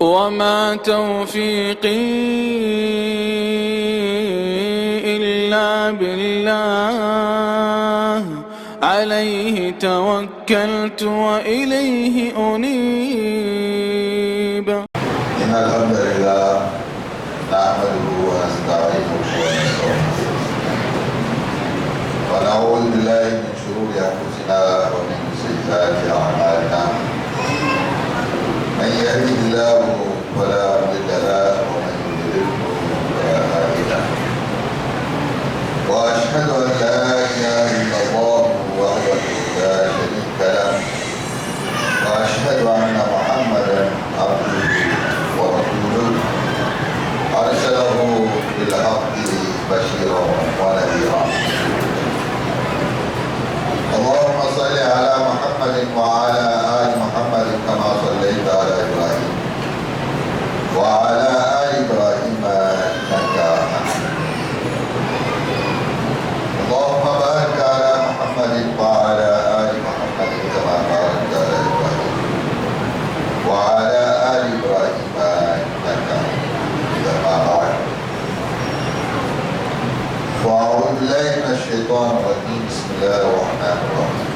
وما توفيقي إلا بالله عليه توكلت وإليه أنيب. إن الحمد لله نحمده ونستعينه ونستغفره ونعوذ بالله من شرور أنفسنا ومن سيئات أعمالنا. من يهده الله فلا مضل له ومن يضلل فلا هادي له. وأشهد أن لا إله إلا الله وحده لا شريك له وأشهد أن محمدا عبده ورسوله أرسله بالحق بشيرا ونذيرا. اللهم صل على محمد وعلى آل محمد كما صليت على إبراهيم وعلى آل إبراهيم إنك حميد. اللهم بارك على محمد وعلى آل محمد كما باركت على إبراهيم وعلى آل إبراهيم إنك حميد مجيد. وأعوذ بالله من الشيطان الرجيم. بسم الله الرحمن الرحيم.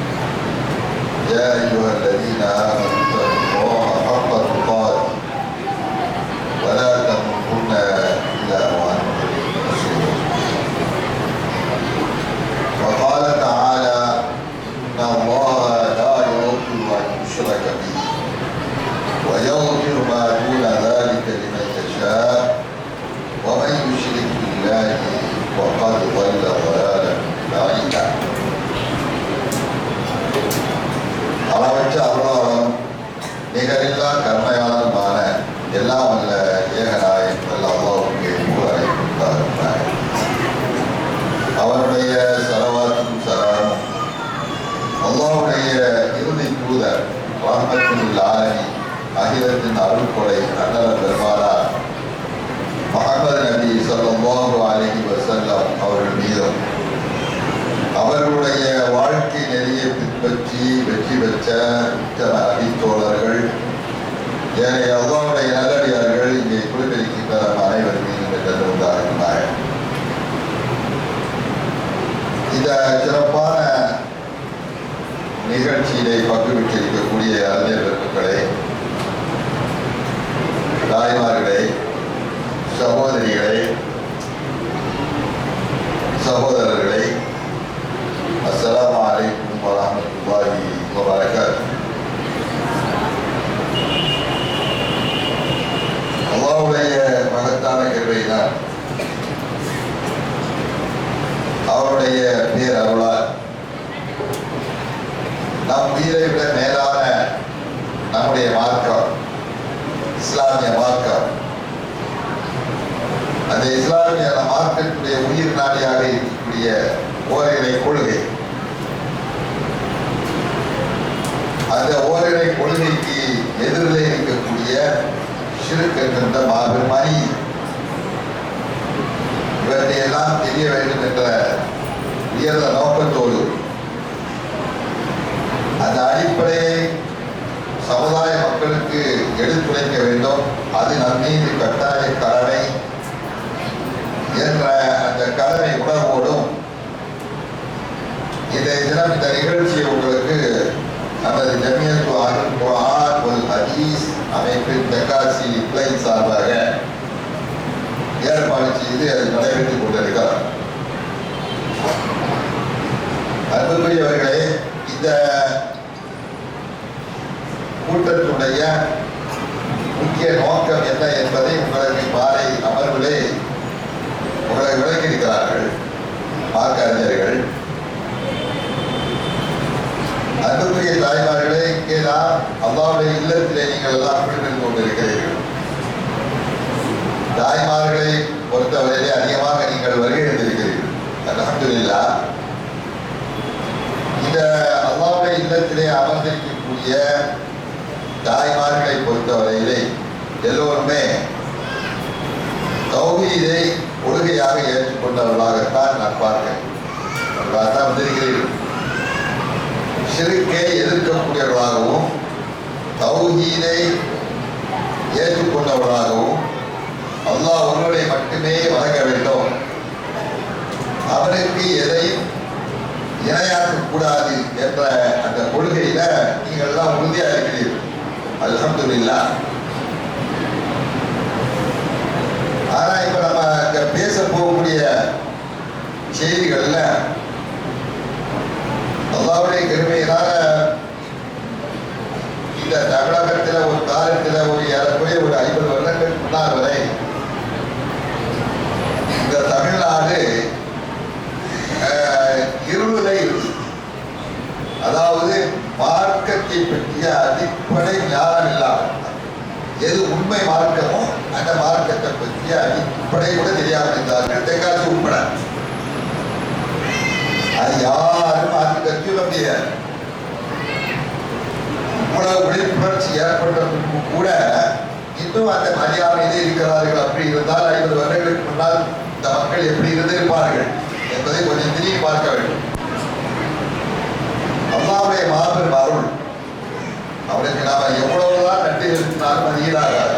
يا أيها الذين آمنوا اتقوا الله حق تقاته ولا تموتن إلا وأنتم مسلمون. وقال تعالى إن الله لا يغفر أن يشرك به ويغفر ما دون ذلك لمن يشاء ومن يشرك بالله وقد ضل ضلالا بعيدا. அளவற்ற அருளாளரும் நிகரில்லா கருணையாளருமான எல்லாம் வல்ல ஏகநாயகன் அல்லாஹ்வுக்கு புகழை கொடுத்தார். அவருடைய சலவாத்தும் சலாமும் அல்லாஹ்வுடைய இறுதி தூதர் ரஹ்மத்துல் ஆலமீன் அகிலத்தின் அருள்கொடை அண்ணல் பெருமானார் முஹம்மது நபி ஸல்லல்லாஹு அலைஹி வஸல்லம் அவர்கள் மீதும் அவர்களுடைய வாழ்க்கை நெறியை பின்பற்றி வெற்றி பெற்ற நபித்தோழர்கள் ஏனைய அல்லாஹ்வுடைய நல்லடியார்கள் இங்கே குழுமிருக்கின்ற அனைவர் மீதும் என்று உண்டாகினார். இந்த சிறப்பான நிகழ்ச்சியிலே பங்கு பெற்றிருக்கக்கூடிய அறிஞர் பெருமக்களே, தாய்மார்களே, சகோதரிகளே, சகோதரர்களே, அஸ்ஸலாமு அலைக்கும் வரஹ்மத்துல்லாஹி வபரகாத்துஹு. அல்லாஹ்வுடைய மகத்தான கிருபையினால் அவருடைய பேரருளால் நம் உயிரை விட மேலான நம்முடைய மார்க்கம் இஸ்லாமிய மார்க்கம், அந்த இஸ்லாமிய மார்க்கத்துடைய உயிர் நாடியாக இருக்கக்கூடிய ஓரிரை கொள்கை, அந்த ஓரிரை கொள்கைக்கு எதிரிலே இருக்கக்கூடிய ஷிர்க் என்கின்ற மாபெரும் அணி, இவற்றை எல்லாம் தெரிய வேண்டும் என்ற உயர்ந்த நோக்கத்தோடு அந்த அடிப்படையை சமுதாய மக்களுக்கு எடுத்துரைக்க வேண்டும், அது நம் மீது கட்டாய கடமை என்ற அந்த கடமை உணர்வோடும் இன்றைய தினம் இந்த நிகழ்ச்சியை உங்களுக்கு நமது ஜமியத் அஹ்லுல் குர்ஆன் வல் ஹதீஸ் அமைப்பின் தென்காசி கிளை சார்பாக ஏற்பாடு செய்து அது நடைபெற்றுக் கொண்டிருக்கிறார். அன்புக்குரியவர்களே, இந்த கூட்டத்துடைய முக்கிய நோக்கம் என்ன என்பதை உங்களுக்கு மாலை அமர்விலே உங்களை விளக்கியிருக்கிறார்கள் மார்க்க அறிஞர்கள். அன்புக்குரிய தாய்மார்களே, இங்கே நான் அல்லாஹ்வுடைய இல்லத்திலே நீங்கள் எல்லாம் குழுமிருந்து கொண்டிருக்கிறீர்கள். தாய்மார்களை பொறுத்தவரையிலே அதிகமாக நீங்கள் வருகை எழுந்திருக்கிறீர்கள். அல்ஹம்துலில்லாஹ். இந்த அல்லாஹ்வுடைய இல்லத்திலே அமர்ந்திருக்கக்கூடிய தாய்மார்களை பொறுத்தவரையிலே எல்லோருமே தௌஹீதை கொள்கையாக ஏற்றுக்கொண்டவர்களாகத்தான் நான் பார்க்கிறேன். வந்திருக்கிறீர்கள். ஷிர்க்கை எதிர்க்கக்கூடியவர்களாகவும் தௌஹீதை ஏற்றுக்கொண்டவர்களாகவும் அல்லாஹ் ஒருவரை மட்டுமே வணங்க வேண்டும், அவனுக்கு எதையும் இணையாக்க கூடாது என்ற அந்த கொள்கையில நீங்கள் எல்லாம் உறுதியா இருக்கிறீர்கள். அல்ஹம்துலில்லாஹ். ஆனா இப்ப நம்ம அங்க பேச போகக்கூடிய செய்திகள்ல அல்லாஹ்வுடைய கிருபையினால இந்த தமிழகத்தில் ஒரு காலத்தில் ஒரு ஏறக்குறைய ஒரு 50 வருடங்களுக்கு முன்னால் வரை இந்த தமிழ்நாடு இருளை இருக்கு. அதாவது மார்க்கத்தை பற்றிய அடிப்படை ஞானம் இல்லாமல், எது உண்மை மார்க்கமோ அந்த மார்க்கத்தை பற்றிய அடிப்படை கூட தெரியாமல் இருந்தார்கள், தெற்காசி உட்பட. அது யாரும் மாற்றி கற்று முடியாது. இவ்வளவு விழிப்புணர்ச்சி ஏற்பட்ட கூட இன்னும் அந்த அறியாமையிலே இருக்கிறார்கள். அப்படி இருந்தால் 50 வருடங்களுக்கு முன்னால் இந்த மக்கள் எப்படி இருந்திருப்பார்கள் என்பதை கொஞ்சம் திரும்பி பார்க்க வேண்டும். அல்லாஹ்வுடைய மாபெரும் அருள், அவனுக்கு நாம எவ்வளவுதான் நன்றி செலுத்தினாலும் அது ஈடாகாது.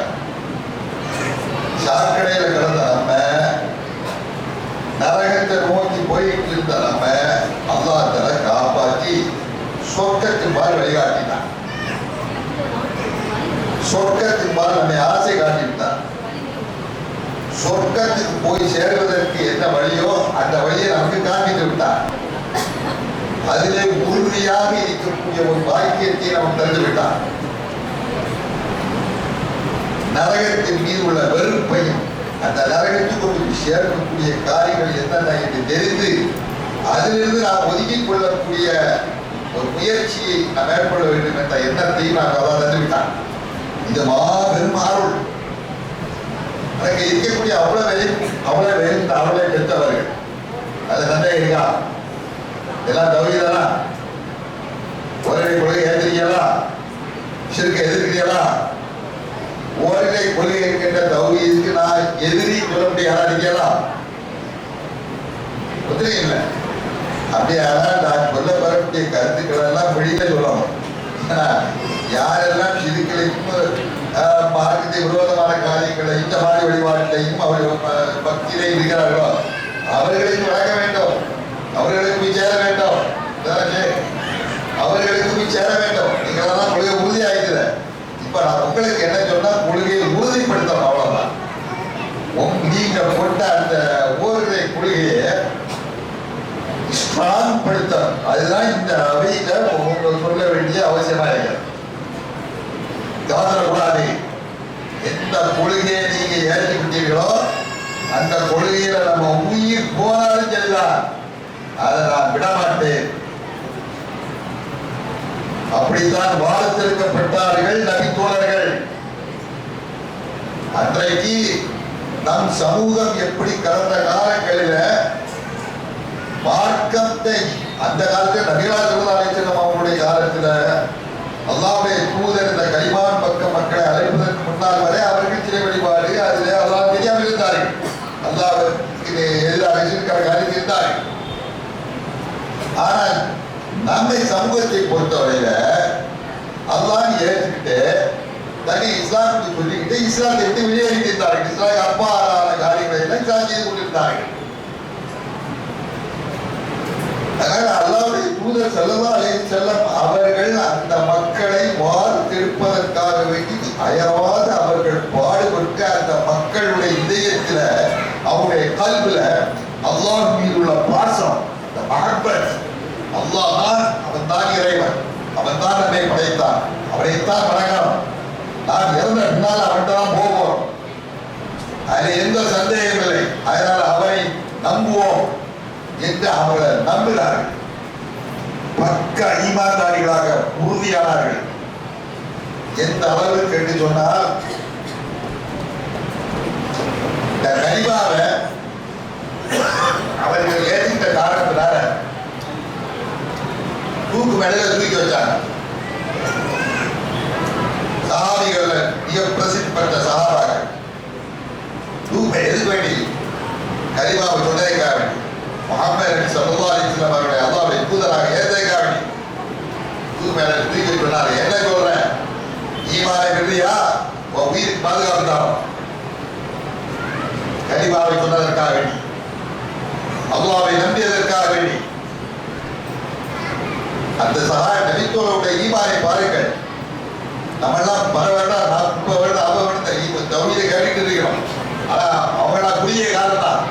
சாக்கடையில கிடந்த நம்ம, நரகத்தை நோக்கி போயிட்டு இருந்த நம்ம அல்லாஹ் தஆலா காப்பாற்றி சொர்க்கத்தின்பால் வழிகாட்டினான். சொர்க்கத்தின்பால் நம்மை ஆசை காட்டிவிட்டான். சொர்க்கத்துக்கு போய் சேருவதற்கு என்ன வழியோ அந்த வழியை நமக்கு காண்பித்து விட்டார். அதிலே உறுதியாக இருக்கக்கூடிய ஒரு பாக்கியத்தை நமக்கு தந்து விட்டார். நரகத்தின் மீது உள்ள வெறுப்பையும் அந்த நரகத்துக்கு சேர்க்கக்கூடிய காரியங்கள் என்னென்ன என்று தெரிந்து அதிலிருந்து நாம் ஒதுக்கிக் கொள்ளக்கூடிய ஒரு முயற்சியை நாம் மேற்கொள்ள வேண்டும் என்ற எண்ணத்தையும் நாம் அதான் தந்து விட்டார். இது மாபெரும் அருள். அங்கே இருக்கக்கூடிய அவ்வளவு பெற்றவர்கள் அது நன்றே இருக்கா? எல்லாம் தவிரா ஒரே கொள்கை ஏற்றிருக்கீங்களா? ஷிர்கை எதிர்க்கிறீங்களா? ஓரிரை கொள்கை இருக்கின்ற தௌஹீதுக்கு நான் எதிரி சொல்ல முடியாதா? இருக்கீங்களா? ஒத்துறீங்களா? அப்படியானால் நான் சொல்ல வரக்கூடிய கருத்துக்கள் எல்லாம் வெளியில சொல்லணும். யாரெல்லாம் ஷிர்கைக்கும் மார்க்கத்தை விரோதமான காரியங்களை இந்த மாதிரி வழிபாட்டையும் அவர்கள் பக்தியிலே இருக்கிறார்களோ அவர்களுக்கு வழங்க வேண்டும், அவர்களுக்கு போய் சேர வேண்டும், அவர்களுக்கு போய் சேர வேண்டும். நீங்கள் தான் கொள்கை உறுதி ஆகிடுற. இப்ப நான் உங்களுக்கு என்ன சொன்னா, கொள்கையை உறுதிப்படுத்தணும், அவ்வளவுதான். நீங்க போட்ட அந்த ஓரிரை கொள்கையை ஸ்ட்ராங் படுத்தணும். அதுதான் இந்த அவையில உங்களுக்கு சொல்ல வேண்டிய அவசியமா இருக்கிறது. கவனப்படாது. எந்த கொள்கையை நீங்க ஏற்றுக்கிட்டீர்களோ அந்த கொள்கையில நம்ம உயிர் போனாலும் சரிதான், அதை நான் விடமாட்டேன். அப்படித்தான் வாழத்திருக்கப்பட்டார்கள் நபித்தோழர்கள். அன்றைக்கு நம் சமூகம் எப்படி கடந்த காலங்களில மார்க்கத்தை, அந்த காலத்தில் நபிகளார் ஸல்லல்லாஹு அலைஹி வஸல்லம் அவங்களுடைய காலத்தில் அல்லாஹ்வுடைய தூதர் இந்த கலிமான் பக்கம் மக்களை அழைப்பதற்கு முன்னால் வரை அவர்கள் சிலை வழிபாடு அதிலே அல்லாஹ் தெரியாமல் இருந்தார்கள். அல்லாஹ்வுக்கு எதிராக ஷிர்கான காரியத்தில் இருந்தார்கள். ஆனால் நம்மை சமூகத்தை பொறுத்தவரையில அல்லாஹ் ஏற்றுக்கிட்டு தனி இஸ்லாமுக்கு சொல்லிக்கிட்டு இஸ்லாத்தை விட்டு வெளியேறிட்டு இருந்தார்கள். இஸ்லாம் அப்பாலான காரியங்களை எல்லாம் இஸ்லாம் செய்து கொண்டிருந்தார்கள். அதனால அல்லாஹ்வுடைய தூதர் ஸல்லல்லாஹு அலைஹி வஸல்லம் அவர்கள் அந்த மக்களை வார்த்தெடுப்பதற்காக வேண்டி அயராது அவர்கள் பாடுபட்டு அந்த மக்களுடைய இதயத்துல, அவருடைய கல்வில அல்லாஹ் மீது உள்ள பாசம், அந்த மஹப்பத், அல்லாஹ் தான், அவன் தான் இறைவன், அவன் தான் நம்மை படைத்தான், அவனைத்தான் வணங்கணும், நாம் இறந்த பின்னால் அவன் தான் போவோம், அதில் எந்த சந்தேகம் இல்லை. அதனால் அவனை நம்புவோம் என்று அவர்கள் நம்பினார்கள். பக்க ஈமான்தாரிகளாக உறுதியானார்கள். எந்த அளவுக்கு என்று சொன்னால், இந்த கலிமாவை அவர்கள் ஏற்றிட்ட காரணத்தினால தூக்கு மேடையில தூக்கி வச்சாங்க. சஹாபிகள் மிக பிரசித்தி பெற்ற சஹாபாக்கள் தூக்கை எதுக்கு வேண்டி? கலிமாவை சொன்னதைக்காக வேண்டி, முஹம்மது ஸல்லல்லாஹு அலைஹி வஸல்லம் அவருடைய அல்லாஹ்வுடைய தூதராக ஏற்றதைக்காக வேண்டி தூக்கு மேடையில தூக்கி சொன்னாங்க. என்ன சொல்றேன்? ஈமானை விடுறியா? உயிருக்கு பாதுகாப்பு தான். கலிமாவை சொன்னதற்காக வேண்டி, அல்லாஹ்வை நம்பியதற்காக வேண்டி, அந்த சகாய நபித்தோருடைய ஈமானை பாருங்கள். நம்ம எல்லாம் 10 வருடம் 40 வருடம் 50 வருடம் தௌஹீதை கேட்டுட்டு இருக்கிறோம். ஆனா அவங்களாம் குறுகிய காலம் தான்.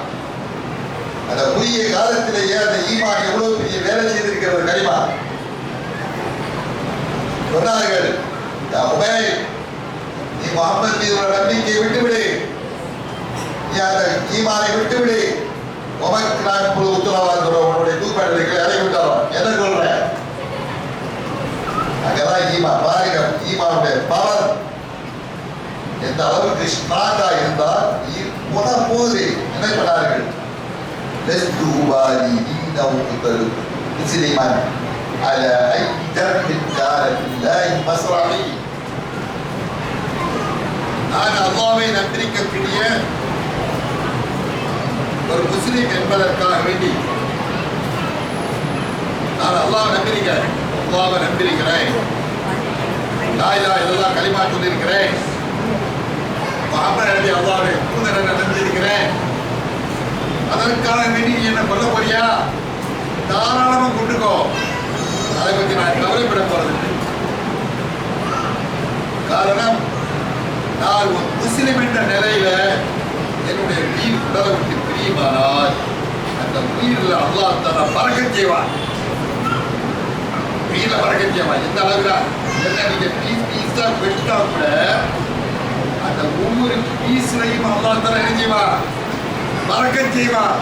அந்த குறுகிய காலத்திலேயே அந்த ஈமான் எவ்வளவு பெரிய வேலை செய்திருக்கிறது. கலிமா சொன்னார்கள், நீ முகமது மீது உள்ள நம்பிக்கையை விட்டுவிடு, நீ அந்த ஈமானை விட்டுவிடு, உமக்கு நான் இப்பொழுது உத்தரவாதம் உன்னுடைய தூக்கத்தை இறங்கி விட்டாலும் என்ன சொல்றேன். அங்கதான் ஈமான் பாருங்க, ஈமானுடைய பவர் எந்த அளவுக்கு ஸ்ட்ராங்கா இருந்தால் போன போது என்ன சொன்னார்கள், முஸ்லிமன் على أي درب كان بالله مصرعي. நான் அல்லாஹ்வை நம்பியிருக்கக்கூடிய ஒரு முஸ்லிம் என்பதற்காக வேண்டி நான் அல்லாஹ்வை நம்பியிருக்கிறேன், அல்லாஹ்வை நம்பியிருக்கிறேன், லா இலாஹா இல்லல்லாஹ் கலிமா சொல்லியிருக்கிறேன், முஹம்மது நபி அல்லாஹ்வை தூதர் என நம்பியிருக்கிறேன். அதற்காக வேண்டி நீ என்ன கொல்ல போறியா? தாராளமாக கொண்டுக்கோ, அதை பற்றி நான் கவலைப்பட போறதில்லை. காரணம், நான் ஒரு முஸ்லிம் என்ற நிலையில என்னுடைய உயிர் உடலை விட்டு பிரியுமானால் அந்த உயிரில் அல்லாஹ் தஆலா பரக்கத் செய்வான். உயிரில் பரக்கத் செய்வான். எந்த அளவுக்கு என்ன நீங்க பீஸா வெட்டா கூட அந்த ஒவ்வொரு பீஸ்லையும் அல்லாஹ் தஆலா என்ன செய்வான்? பரக்கத் செய்வான்.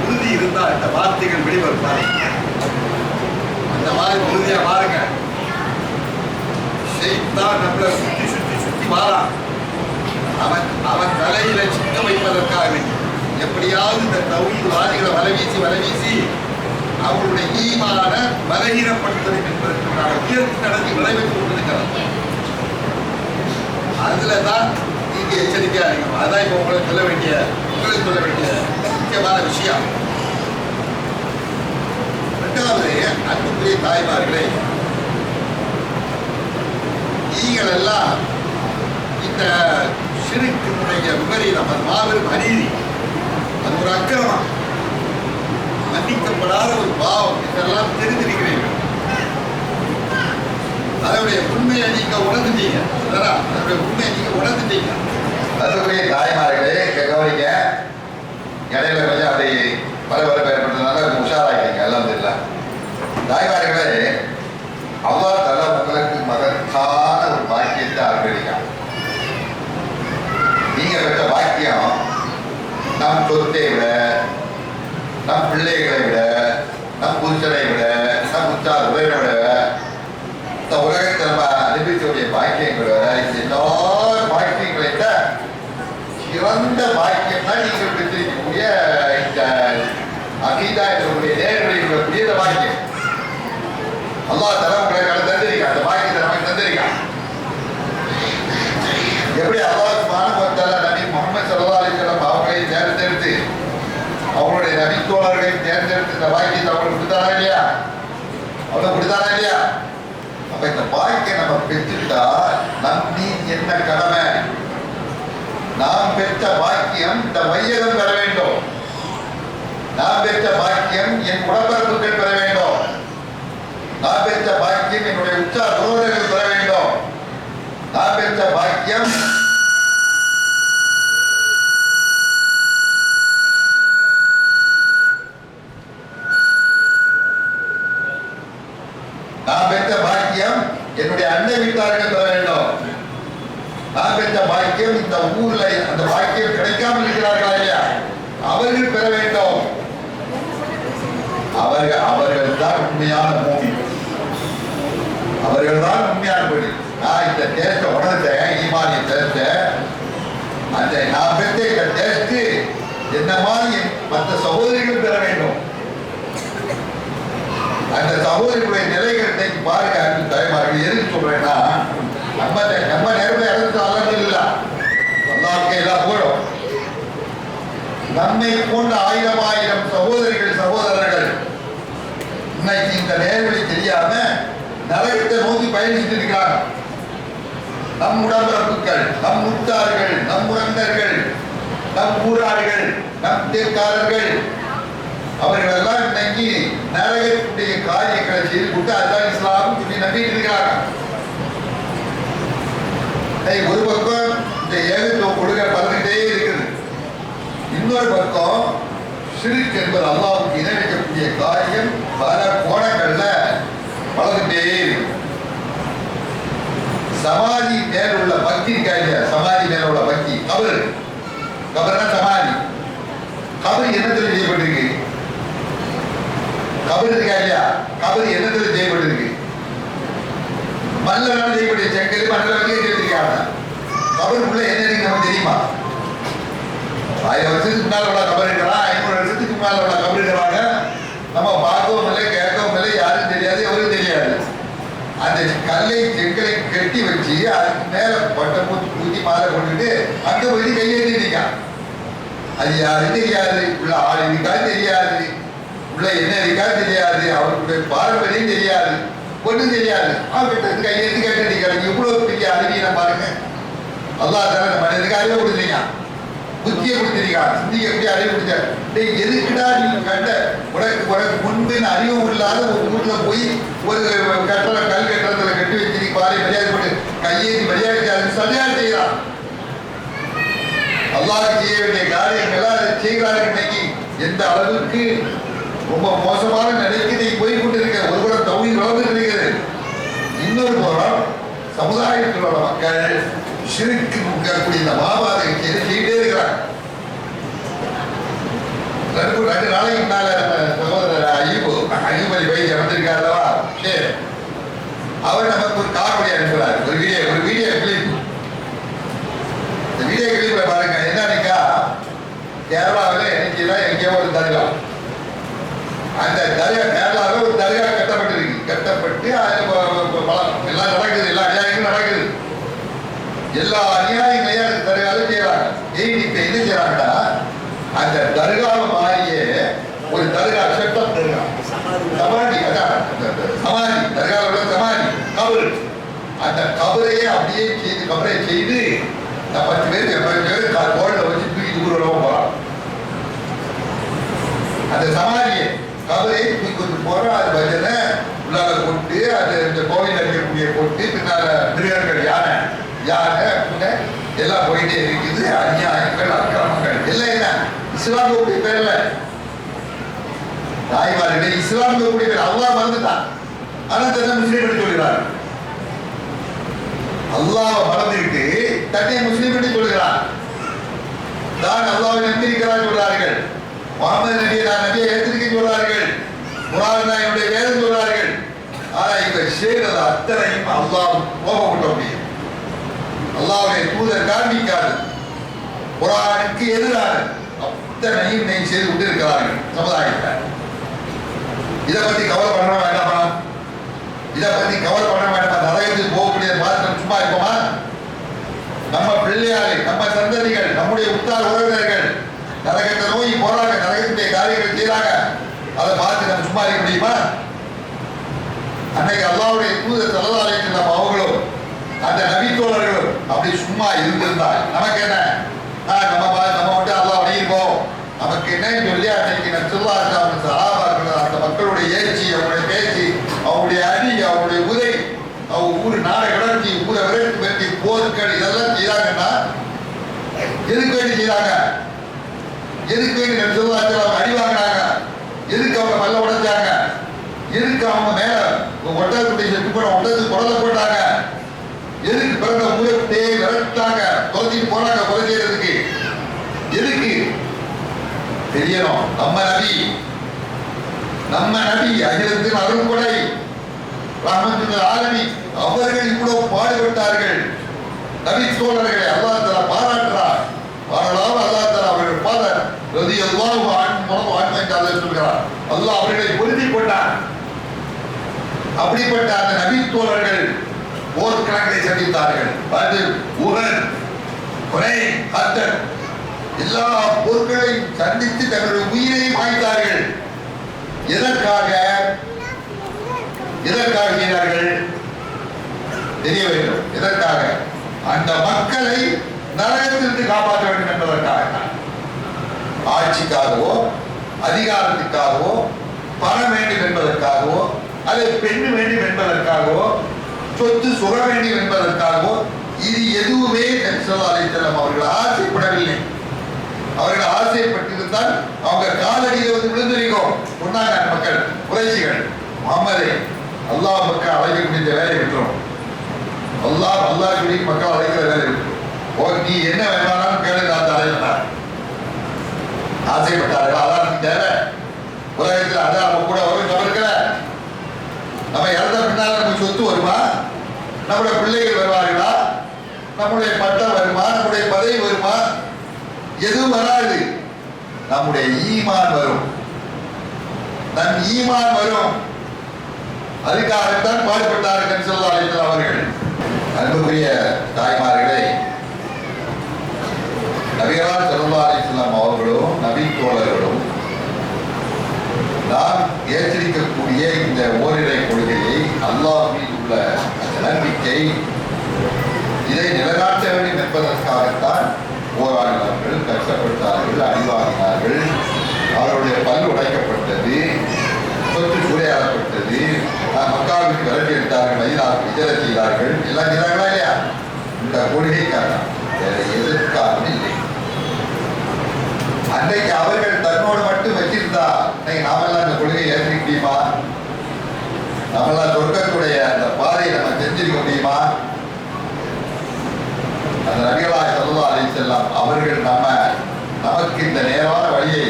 உறுதி இருந்தா இந்த வார்த்தைகள் வெளிவரும் பாருங்க. அந்த மாதிரி உறுதியா பாருங்க. ஷைத்தான் நம்மளை சுத்தி சுத்தி சுத்தி வாரான். அவன் தலையில சிக்க வைப்பதற்காக வேண்டி எப்படியாவது இந்த தௌஹீத் வாதிகளை வலைவீசி அவங்களுடைய ஈமான பலகீனப்படுத்துவது என்பதற்காக முயற்சி நடத்தி விளைவித்துக் கொண்டிருக்கிறார். அதுலதான் நீங்க எச்சரிக்கையா இருக்கணும். அதான் இப்ப உங்களுக்கு சொல்ல வேண்டிய முக்கியமான விஷயம். இரண்டாவது, அன்புக்குரிய தாய்மார்களே, நீங்கள் எல்லாம் இந்த ஷிர்க்கினுடைய விபரீதம், அது மாபெரும் அநீதி, அது ஒரு அக்கிரமம், மன்னிக்கப்படாத ஒரு பாவம், இதெல்லாம் தெரிந்திருக்கிறீர்கள். அதனுடைய உண்மையை நீங்க உணர்ந்துட்டீங்க. அதனுடைய உண்மையை நீங்க உணர்ந்துட்டீங்க. அதுக்குரிய தாய்மார்களே கவனிங்க. இடையில கொஞ்சம் அப்படி பரபரப்பு ஏற்பட்டதுனால உஷாராக்கிங்க. எல்லாம் தெரியல. தாய்மார்களே, அல்லாஹ் தஆலா உங்களுக்கு மகத்தான ஒரு பாக்கியத்தை அனுபவிக்கிறான். நீங்க பெற்ற பாக்கியம் நம் சொத்தை விட, நம் பிள்ளைகளை விட, நம் புருஷனை விட, நம் உற்றார் உறவினரை விட, இந்த உலகத்தில் நம்ம அனுபவிக்கக்கூடிய பாக்கியங்களை விட, எல்லா பாக்கியங்களை விட சிறந்த பாக்கியம் தான் நீங்கள் பெற்றிருக்கக்கூடிய இந்த அகீதா இருக்கக்கூடிய நேரடிய பாக்கியம். அல்லாஹ் தஆலா உங்களுக்கு தந்திருக்கான். அந்த பாக்கியத்தை நமக்கு தந்திருக்கான். எப்படி அல்லாஹ் சுப்ஹானஹு வ தஆலா நபி முஹம்மது ஸல்லல்லாஹு அலைஹி வஸல்லம் அவர்களை தேர்ந்தெடுத்து அவங்களுடைய நபித்தோழர்களை தேர்ந்தெடுத்து இந்த பாக்கியத்தை அவங்களுக்கு கொடுத்தாரா இல்லையா? அவங்களுக்கு கொடுத்தாரா இல்லையா? அப்ப இந்த பாக்கியம் நம்ம பெற்றுட்டா நம்பி என்ன கடமை? நாம் பெற்ற பாக்கியம் இந்த வையகம் பெற வேண்டும். நாம் பெற்ற பாக்கியம் என் உடம்பரப்புகள் பெற வேண்டும். நான் பெற்ற பாக்கியம் என்னுடைய உற்றார் உறவினர்கள் பெற வேண்டும். நான் பெற்ற பாக்கியம் என்னுடைய அண்டை வீட்டார்கள் பெற வேண்டும். நான் பெற்ற பாக்கியம் இந்த ஊர்ல அந்த பாக்கியம் கிடைக்காமல் இருக்கிறார்களா இல்லையா, அவர்கள் பெற வேண்டும். அவர்கள் தான் உண்மையான பூமி, அவர்கள் தான் உண்மையான பூமி. நான் இந்த டேஸ்ட உணர்ந்தேன், ஈமானிய டேஸ்ட, அந்த நான் பெற்ற இந்த டேஸ்ட் என்ன மாதிரி மற்ற சகோதரிகள் பெற வேண்டும். அந்த சகோதரிகளுடைய நிலைகளை பாருங்க. அன்பு தாய்மார்கள், எதுக்கு சொல்றேன்னா, நம்ம நேரத்தை இறந்து அல்லது இல்ல, அல்லாஹ்வுக்கே எல்லாம் போடும். நம்மை போன்ற ஆயிரம் ஆயிரம் சகோதரிகள் சகோதரர்கள் இன்னைக்கு இந்த இந்த நேர்வழி தெரியாம நரகத்தை நோக்கி பயணிச்சுட்டு இருக்கிறாங்க. நம் உடம்பிறப்புகள், நம் முத்தார்கள், நம் உறந்தர்கள், நம் ஊரார்கள், நம் தேர்காரர்கள், அவர்கள் எல்லாம் இன்னைக்கு நரகத்துடைய காரியங்களை செய்து கொண்டு அதுதான் இஸ்லாம் சொல்லி நம்பிட்டு இருக்கிறாங்க. ஒரு பக்கம் இந்த ஏகத்துவ கொள்கை பறந்துகிட்டே இருக்குது, இன்னொரு பக்கம் ஷிர்க் என்பது அல்லாஹ்வுக்கு இணை வைக்கக்கூடிய காரியம் பல கோணங்கள்ல வளர்ந்துட்டே இருக்கு. சமாதி மேல உள்ள பக்தி இருக்கா இல்லையா? சமாதி மேல உள்ள பக்தி, கபர்னா சமாதி. கபர் என்னத்துல செய்யப்பட்டிருக்கு? கபர் இருக்கா இல்லையா? கபர் என்னத்துல செய்யப்பட்டிருக்கு? மண்ணால் செய்யக்கூடிய செங்கல் மண்ணில் வரைக்கும் செய்திருக்காங்க. கபருக்குள்ள என்ன இருக்கு நமக்கு தெரியுமா? 1000 வருஷத்துக்கு முன்னால் உள்ள கபர் இருக்கிறான், 500 வருஷத்துக்கு முன்னால் உள்ள கபர் இருக்கிறாங்க. நம்ம பார்க்கவும் இல்லை, கேட்கவும் இல்லை, யாரும் தெரியாது, எவரும் தெரியாது. அந்த கல்லை செங்கலை கட்டி வச்சு அதுக்கு மேல பட்டம் பூச்சி மாலை கொண்டுட்டு அங்க போய் கையேறி நிற்கான். அது யாரும் தெரியாது, உள்ள ஆள் இருக்கா தெரியாது, உள்ள என்ன இருக்கா தெரியாது, அவருடைய பாரம்பரியம் தெரியாது, ஒன்றும் தெரியாது. அவர்கிட்ட கையெழுத்து கேட்டு நிற்கிறாங்க. இவ்வளவு பெரிய அறிவியலை பாருங்க. அல்லாஹ் தான இந்த மனிதனுக்கு அறிவை கொடுத்தீங்க, புத்தியை கொடுத்திருக்கான், சிந்திக்கக்கூடிய அறிவு கொடுத்தாரு. எதுக்குடா நீ கண்ட உனக்கு முன்பு அறிவும் இல்லாத ஒரு வீட்டுல போய் ஒரு கட்டளை கல் கட்டளத்துல கட்டி வச்சு பாறை மரியாதை போட்டு கையேற்றி மரியாதை சரியாக செய்யறான். அல்லாஹ்க்கு செய்ய வேண்டிய காரியங்கள் அதை செய்கிறார்கள். இன்னைக்கு எந்த அளவுக்கு ரொம்ப மோசமான நிலைக்கு நீ போய் கொண்டிருக்க. ஒரு புறம் தௌஹீத் வளர்ந்து இருக்கிறது, இன்னொரு புறம் சமுதாயத்தில் உள்ள மக்கள் ஷிர்க் இருக்கக்கூடிய இந்த மாபாதை செய்யிட்டே இருக்கிறாங்க. 2 நாளைக்கு முன்னால சகோதரர் ஐயூப் அலி பை இறந்திருக்காருல்லவா, அவர் நமக்கு ஒரு காணொலி அனுப்புறாரு, ஒரு வீடியோ கிளிப். இந்த வீடியோ கிளிப்ல பாருங்க, என்னன்னா கேரளாவில் என்னைக்குலாம் எங்கேயோ ஒரு தர்கா, அந்த தர்கா கேரளாவில் ஒரு தர்கா கட்டப்பட்டிருக்கு. கட்டப்பட்டு எல்லாம் நடக்குது, எல்லா அநியாயங்களும் நடக்குது, எல்லா அநியாயங்களையும் அந்த தர்காவில் செய்யறாங்க. இப்ப என்ன செய்யறாங்கன்னா, அந்த தர்காவை மாறிய ஒரு தர்கா செட்டப் தர்கா சமாதி, அதான் சமாதி தர்காவோட சமாதி கபர், அந்த கபரையே அப்படியே செய்து கபரை செய்து 10 பேர் கோல்ல வச்சு தூக்கி ஊர்வலமா போறான். அந்த சமாதியை கபரை தூக்கி கொண்டு போறோம். அது பஜனை உள்ளால போட்டு அது இந்த கோவில் இருக்கக்கூடிய போட்டு பின்னால மிருகங்கள் யானை எல்லாம் போயிட்டே இருக்குது. அநியாயங்கள் அக்கிரமங்கள் எல்லாம் என்ன இஸ்லாம் கூடிய பேர்ல தாய்மார்களே, இஸ்லாம் கூடிய பேர் அல்லாஹ் மறந்துட்டான். ஆனா தன்னை முஸ்லீம் என்று சொல்கிறார். அல்லாஹ் மறந்துவிட்டு தன்னை முஸ்லீம் என்று சொல்கிறார். தான் அல்லாஹ்வை நம்பியிருக்கிறார் சொல்றார்கள். முகமது நபியை நான் நபியை ஏற்றிருக்க சொல்றார்கள். குர்ஆன் தான் என்னுடைய வேதம் சொல்றார்கள். ஆனா இவங்க செய்யறது அத்தனையும் அல்லாஹ் கோபப்பட்ட முடியும். அல்லாஹ்வுடைய தூதர் காண்பிக்காது, குர்ஆனுக்கு எதிரான அத்தனையும் நீங்க செய்து கொண்டு இருக்கிறார்கள் சமுதாயத்தில். இதை பத்தி கவலை பண்ண வேண்டாமா? இதை பத்தி கவலை பண்ண வேண்டாமா? நரகத்துக்கு போகக்கூடிய பார்த்து சும்மா இருப்போமா? நம்ம பிள்ளையார்கள், நம்ம சந்ததிகள், நம்முடைய உத்தார் உறவினர்கள் நரகத்தை நோக்கி போறாங்க, நரகத்துடைய காரியங்கள் செய்யறாங்க. அதை பார்த்து நம்ம சும்மா இருக்க முடியுமா? அன்னைக்கு அல்லாஹ்வுடைய தூதர் ஸல்லல்லாஹு அலைஹி வஸல்லம் அவங்களும் அந்த நபித்தோழர்களும் அப்படி சும்மா இருந்திருந்தால் நமக்கு என்ன? நம்ம மட்டும் அல்லாஹ் வழியிருப்போம், நமக்கு என்னன்னு சொல்லி அன்னைக்கு நபிஸல்லல்லாஹு அலைஹி வஸல்லம் சஹாபாக்கள் அந்த மக்களுடைய ஏச்சி, அவங்களுடைய பேச்சு, அவங்களுடைய அடி, அவங்களுடைய உதை, அவங்க ஊர் நாடை கிளர்ச்சி, ஊரை விரட்டி போர்கள் இதெல்லாம் செய்யறாங்கன்னா எதுக்கு வேண்டி செய்யறாங்க? எதுக்கு வேண்டி நபிஸல்லல்லாஹு அலைஹி வஸல்லம் அடி வாங்கினாங்க? எதுக்கு அவங்க மல்ல உடைச்சாங்க? எதுக்கு அவங்க மேல ஒட்டகத்துடைய ஒட்டத்துக்கு குடலை போட்டாங்க? எதுக்கு பிறந்த ஊரத்தை விரட்டாங்க, தொலைச்சிட்டு போறாங்க கொலை செய்யறதுக்கு? எதுக்கு தெரியணும். நம்ம நபி அகிலத்தின் அருள்கொடை ரஹ்மத்துல் ஆலமீன் அவர்கள் இவ்வளவு பாடுபட்டார்கள். நபி தோழர்களை அல்லாஹ் தஆலா பாராட்டுறார். பாராளாம அல்லாஹ் தஆலா அவர்கள் பாதர் ரலியல்லாஹு அன்ஹு என்று சொல்கிறார். அல்லாஹ் அவர்களை பொருத்தி கொண்டார். அப்படிப்பட்ட அந்த நபி தோழர்கள் போர்க்களங்களை சந்தித்தார்கள். உஹத், ஹுனைன், ஹந்தக் எல்லா போர்களையும் சந்தித்து தங்களுடைய உயிரை மாய்த்தார்கள். எதற்காக? எதற்காக செய்தார்கள் தெரிய வேண்டும். எதற்காக? அந்த மக்களை நரகத்திலிருந்து காப்பாற்ற வேண்டும் என்பதற்காக. ஆட்சிக்காகவோ அதிகாரத்துக்காகவோ பணம் வேண்டும் என்பதற்காகவோ அல்லது பெண் வேண்டும் என்பதற்காகவோ சொத்து சுக வேண்டும் என்பதற்காகவோ இது எதுவுமே நபி ஸல்லல்லாஹு அலைஹி வஸல்லம் அவர்கள் ஆசைப்படவில்லை. அவர்கள் ஆசைப்பட்டிருந்தால் அவங்க காலடியில் வந்து விழுந்திருக்கும். சொன்னாங்க மக்கள் குறைஷிகள், முகமதே அல்லாஹ் மக்கள் அழைக்கக்கூடிய இந்த வேலை விட்டுரும். அல்லாஹ் சொல்லி மக்கள் அழைக்கிற வேலை விட்டுரும். நீ என்ன வேணாலும் கேளு, நான் தரையிட்டார். ஆசைப்பட்டார்கள். அதான் தேவை. உலகத்தில் அதான் நம்ம கூட வரும் தவிர்க்கல. நம்ம இறந்த பின்னால நமக்கு சொத்து வருமா? நம்முடைய பிள்ளைகள் வருவார்களா? நம்முடைய பட்டம் வருமா? நம்முடைய பதவி வருமா? எதுவும் வராது. நம்முடைய ஈமான் வரும். நம் ஈமான் வரும். அதுக்காகத்தான் பாடுபட்டார்கள் ஸல்லல்லாஹு அலைஹி வஸல்லம் அவர்கள். அன்புக்குரிய தாய்மார்களே, நபிகளார் ஸல்லல்லாஹு அலைஹி வஸல்லம் அவர்களும் நபி தோழர்களும் நாம் ஏற்றிருக்கக்கூடிய இந்த ஓரிரை கொள்கையை, அல்லாஹ் மீது உள்ள அந்த நம்பிக்கை, இதை நிலைநாட்ட வேண்டும் என்பதற்காகத்தான் போராடினார்கள், கஷ்டப்பட்டார்கள், அடிவாங்கினார்கள். அவருடைய பல் உடைக்கப்பட்டது, சொத்து சூறையாடப்பட்டது, மக்காவுக்கு விரட்டி எடுத்தார்கள், மதீனாவுக்கு விஜய செய்தார்கள். எல்லாம் செய்தார்களா இல்லையா? இந்த கொள்கைக்காக, வேற எதற்காக இல்லை. அன்றைக்கு அவர்கள் தன்னோடு மட்டும் வச்சிருந்தா இன்னைக்கு நாமெல்லாம் இந்த கொள்கையை ஏற்க முடியுமா? நம்மளாம் சொர்க்கத்துடைய அந்த பாதையை நம்ம செஞ்சிருக்க முடியுமா? அந்த நபிகளார் ஸல்லல்லாஹு அலைஹி வஸல்லம் அவர்கள் நமக்கு இந்த நேரான வழியை,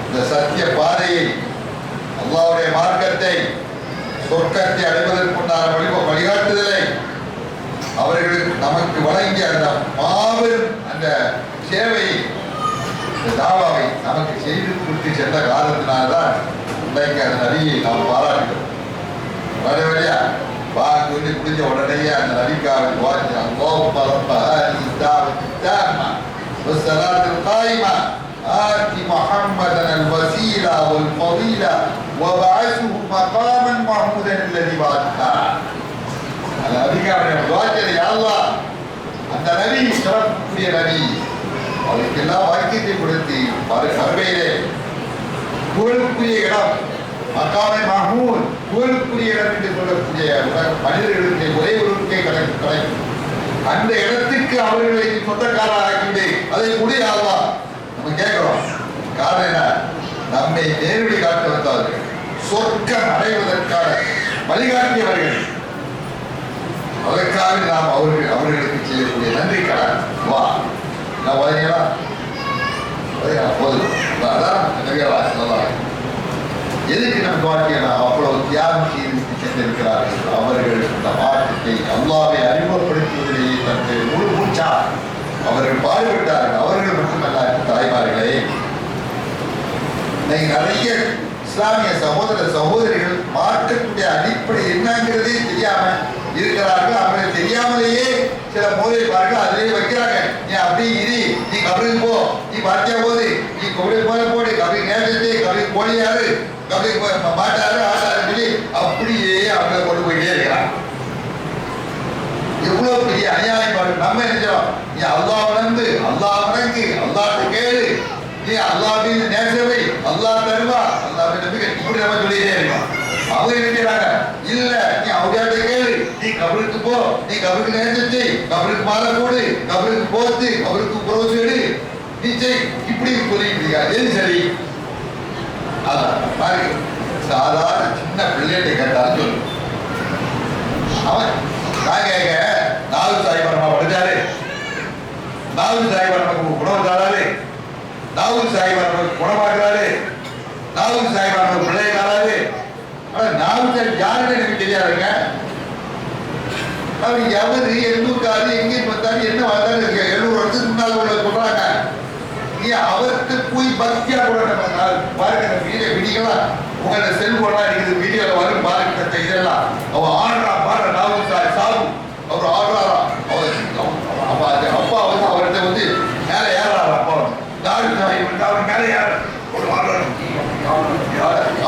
இந்த சத்திய பாதையை, அல்லாஹ்வுடைய மார்க்கத்தை, சொர்க்கத்தை அடைவதற்குண்டான வழிகாட்டுதலை அவர்களுக்கு நமக்கு வழங்கிய அந்த மாபெரும் அந்த சேவையை, இந்த தாவாவை நமக்கு செய்து கொடுத்து சென்ற காரணத்தினால்தான் இன்றைக்கு அந்த நபியை நாம் பாராட்டுகிறோம். வழியா சொல்லி முடிஞ்ச உடனேயே அந்த நபிக்காக அல்லாஹும்ம ரப்ப ஹாதிஹி த்தாவத்தி தாம்மா வஸ்ஸலாத்தில் காயிமா ஆதி முஹம்மதன் அல்-வஸீலா வல்-ஃபதீலா வபஅஸ்ஹு மகாமன் மஹ்மூதன் அல்லதி வஅதா. அந்த நபிக்காக துஆக்கிறது, யா அல்லாஹ், அந்த நபி சிறப்புக்குரிய நபி, அவருக்கெல்லாம் வாக்கியத்தை கொடுத்து மறுமையிலே புகழுக்குரிய இடம், மக்காமே மஹ்மூத், புகழுக்குரிய இடம் என்று சொல்லக்கூடிய மனிதர்களுக்கு ஒரே ஒருவருக்கே கிடைக்கும். அந்த இடத்துக்கு அவர்களை சொந்தக்காரர் ஆக்கிவிட்டு அதை கூடிய அல்லாஹ் நம்ம கேட்கிறோம். காரணம் என்ன? நம்மை நேர்வழி காட்ட வந்தார்கள், சொர்க்கம் அடைவதற்கான வழிகாட்டியவர்கள். அதற்காக நாம் அவர்களுக்கு செய்யக்கூடிய நன்றி கடன். வா நான் வரையா போதும். அதான் எதுக்கு நம்ம வாழ்க்கையை அவ்வளவு தியாகம் செய்து சென்றிருக்கிறார்கள். அவர்கள் இந்த மாற்றத்தை அல்லாஹ்வை அறிமுகப்படுத்துவதிலேயே தன்னுடைய முழு மூச்சா அவர்கள் பாடுபட்டார்கள். அவர்கள் மட்டுமல்ல தாய்மார்களே, நிறைய இஸ்லாமிய சகோதர சகோதரிகள் மாற்றக்கூடிய அடிப்படை என்னங்கிறதே தெரியாம இருக்கிறார்கள். அவர்கள் தெரியாமலேயே சில மோதிப்பார்கள், அதிலேயே வைக்கிறாங்க. நீ அப்படி இரு, நீ கபருக்கு போ, நீ பார்த்தியா போது, நீ கபருக்கு போடு, கபருக்கு நேரத்தை, கபருக்கு போலியாரு, கபருக்கு மாட்டாரு ஆட்டாரு சொல்லி அப்படியே அவங்களை கொண்டு போயிட்டே இருக்கிறாங்க. எவ்வளவு பெரிய அநியாயம் பாரு. நம்ம நினைச்சோம், நீ அல்லாஹ் வணங்கு, அல்லாஹ் வணங்கு, அல்லாஹ்ட்ட கேளு, நீ அல்லாஹ்வின் நேசவை, அல்லாஹ் தருவா, அல்லாஹ் நம்பிக்கை, இப்படி நம்ம சொல்லிட்டே இருக்கோம். அவங்க நினைக்கிறாங்க, இல்ல நீ அவர்கிட்ட கேளு, நீ கபருக்கு போ, நீ கபருக்கு நேசத்தை, கபருக்கு மாலை போடு, கபருக்கு போத்து, கபருக்கு புரோசு எடு, நீ செய், இப்படி சொல்லிட்டு எது சரி? அதான் பாருங்க, சாதாரண சின்ன பிள்ளைகிட்ட கேட்டாலும் சொல்லு. அவன் நான் கேட்க, நாகூர் சாஹிப் நம்ம படிச்சாரு, நாகூர் சாஹிப் நமக்கு குணம் தாராரு, நாகூர் சாஹிப் நமக்கு குணமாக்குறாரு, நாகூர் சாஹிப் நமக்கு பிள்ளை தாராரு. ஆனா நாகூர் சாஹிப் யாருன்னு எனக்கு தெரியாதுங்க. அவர் எவரு, எண்ணூர்காரு, எங்கே பார்த்தாரு, என்ன வந்தாரு, 700 வருஷத்துக்கு முன்னால் உள்ள சொல்றாங்க. நீ அவருக்கு போய் பக்தியா கூட நம்ம பாருங்க, வீடியோ விடிக்கலாம் உங்களோட செல்போன்லாம் இருக்குது, வீடியோல வரும் பாருங்க. இதெல்லாம் அவன் ஆடுறா பாடுற நாகூர் சாஹிப் சாபு அவர் ஆடுறாரா, அவர் அப்பா வந்து அவர்கிட்ட வந்து மேல ஏறாரா, அப்பா நாகூர் சாஹிப் அவர் மேல ஏற ஒரு ஆடுறாரு,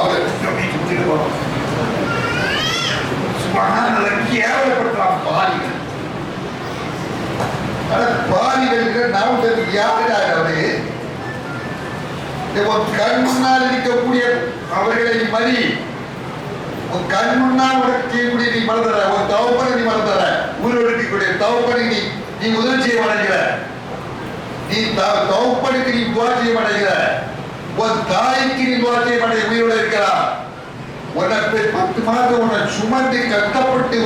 அவர் கேவலப்படுத்தலாம் பாலிகள். பாலிகள் நாம் யாரு கண் முன்னால் இருக்கக்கூடிய அவர்களை மறி. உன் கண் முன்னால் உடக்கக்கூடிய நீ மறந்துற, ஒரு தவப்பனை நீ மறந்துற, ஊரோடு இருக்கக்கூடிய தவப்பனை நீ முதல் செய்ய அடைகிற, நீ தவப்பனுக்கு நீ துவாட்சியம் அடைகிற, உன் தாய்க்கு நீ துவாட்சியம் அடைய உயிரோடு இருக்கிறார். உனக்கு 10 மாதம் உன்னை சுமந்து கஷ்டப்பட்டு